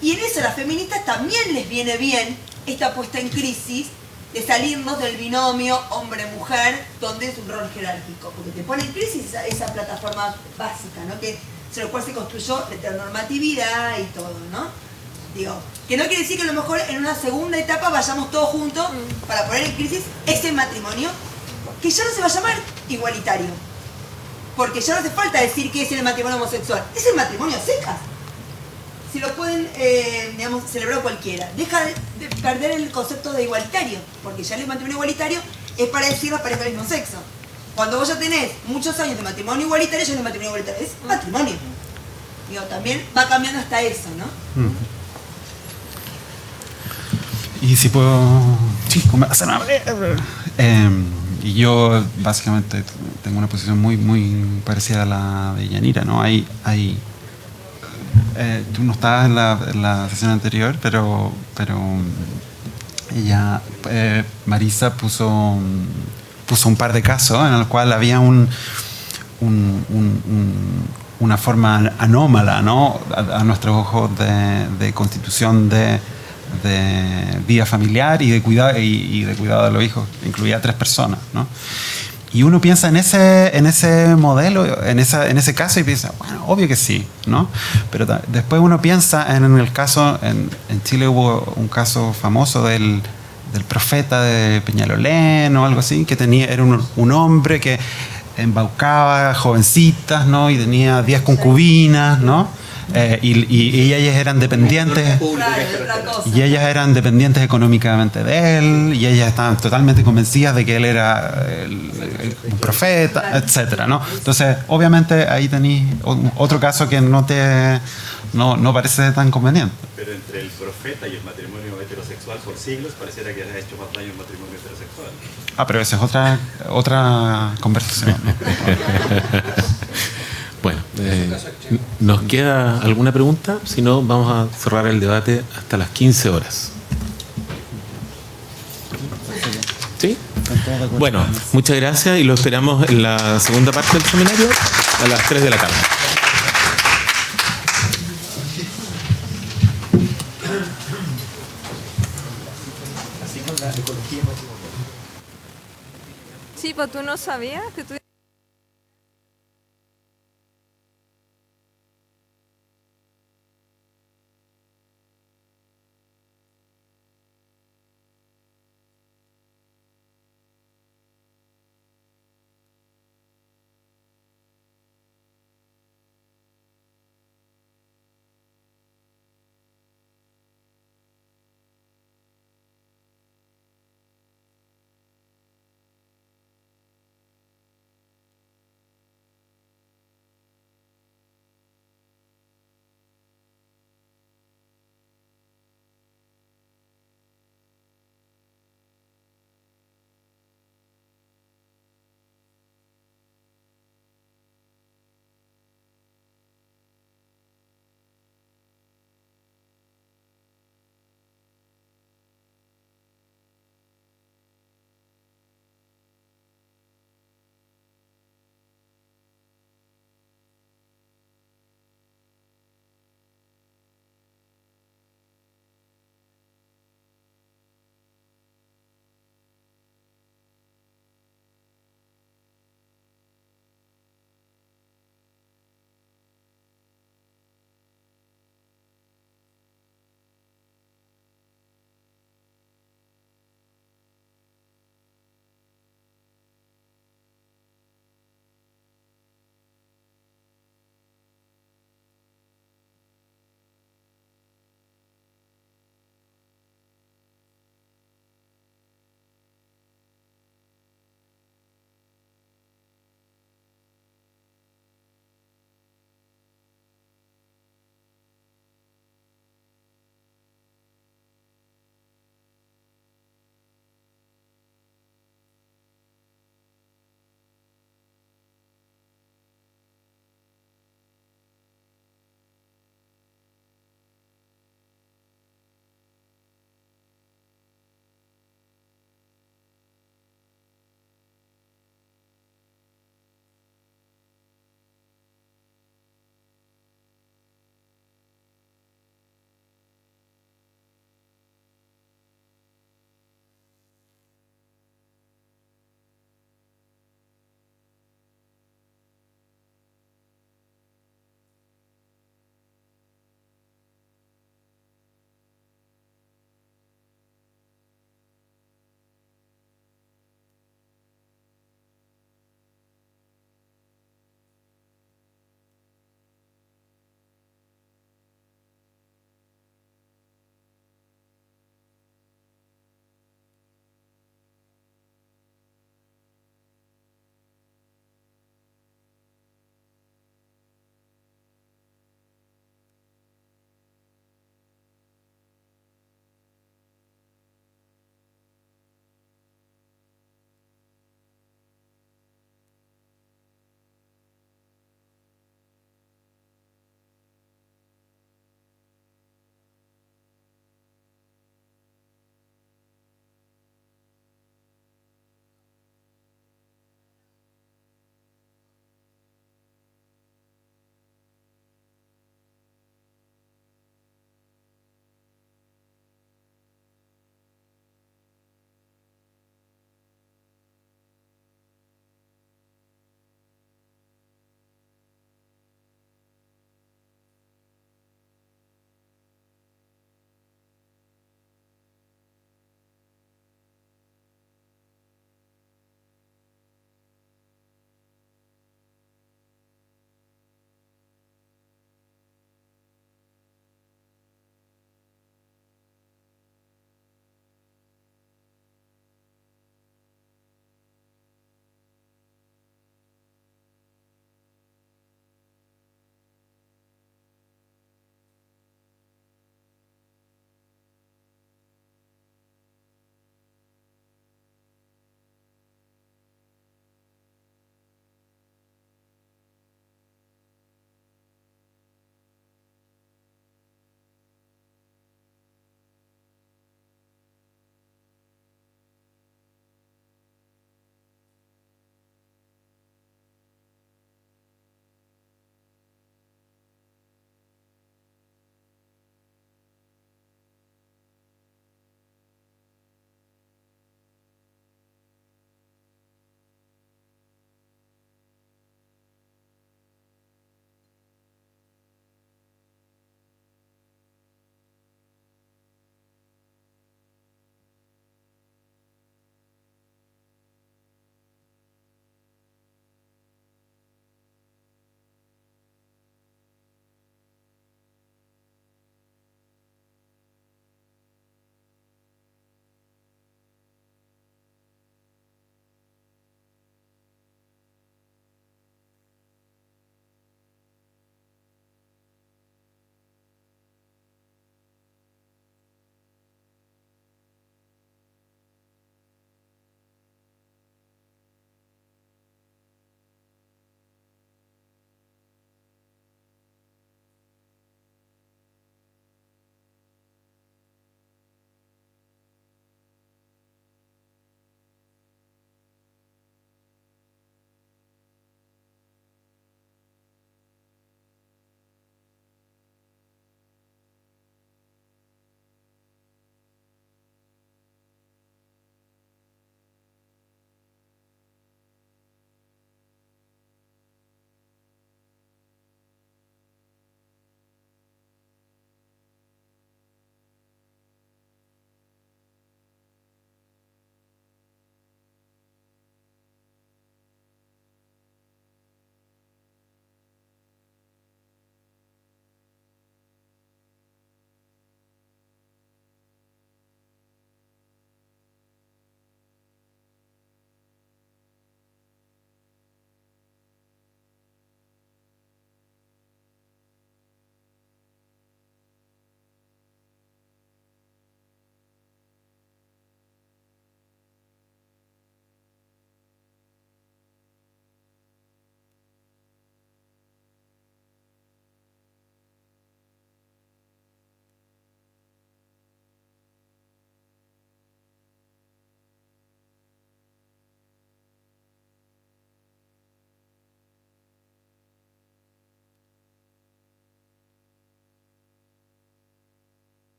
y en eso a las feministas también les viene bien esta puesta en crisis de salirnos del binomio hombre-mujer, donde es un rol jerárquico, porque te pone en crisis esa plataforma básica, ¿no? Que sobre la cual se construyó la heteronormatividad y todo, ¿no? Digo, que no quiere decir que a lo mejor en una segunda etapa vayamos todos juntos para poner en crisis ese matrimonio que ya no se va a llamar igualitario. Porque ya no hace falta decir que es el matrimonio homosexual, es el matrimonio a secas. Si lo pueden, digamos, celebrar cualquiera. Deja de perder el concepto de igualitario, porque ya el matrimonio igualitario es para decir las parejas del mismo sexo. Cuando vos ya tenés muchos años de matrimonio igualitario, ya no es matrimonio igualitario, es matrimonio. Digo, también va cambiando hasta eso, ¿no? Y si puedo hacer una y yo básicamente tengo una posición muy parecida a la de Yanira, ¿no? Tú no estabas en la sesión anterior, pero ella, Marisa puso un par de casos en el cual había una forma anómala, ¿no? A nuestros ojos de constitución de vida familiar y de cuidado de los hijos, incluía 3 personas, ¿no? Y uno piensa en ese modelo, en ese caso, y piensa, bueno, obvio que sí, ¿no? Pero después uno piensa en el caso, en Chile hubo un caso famoso del profeta de Peñalolén o algo así, que era un hombre que embaucaba jovencitas, ¿no? Y tenía 10 concubinas, ¿no? Y ellas eran dependientes económicamente de él, y ellas estaban totalmente convencidas de que él era un profeta, etcétera, ¿no? Entonces, obviamente ahí tenéis otro caso que no parece tan conveniente. Pero entre el profeta y el matrimonio heterosexual por siglos pareciera que ha hecho más daño el matrimonio heterosexual. Pero esa es otra conversación, ¿no? Bueno, ¿nos queda alguna pregunta? Si no, vamos a cerrar el debate hasta las 15 horas. ¿Sí? Bueno, muchas gracias y lo esperamos en la segunda parte del seminario a las 3 de la tarde. Sí, pues tú no sabías que tú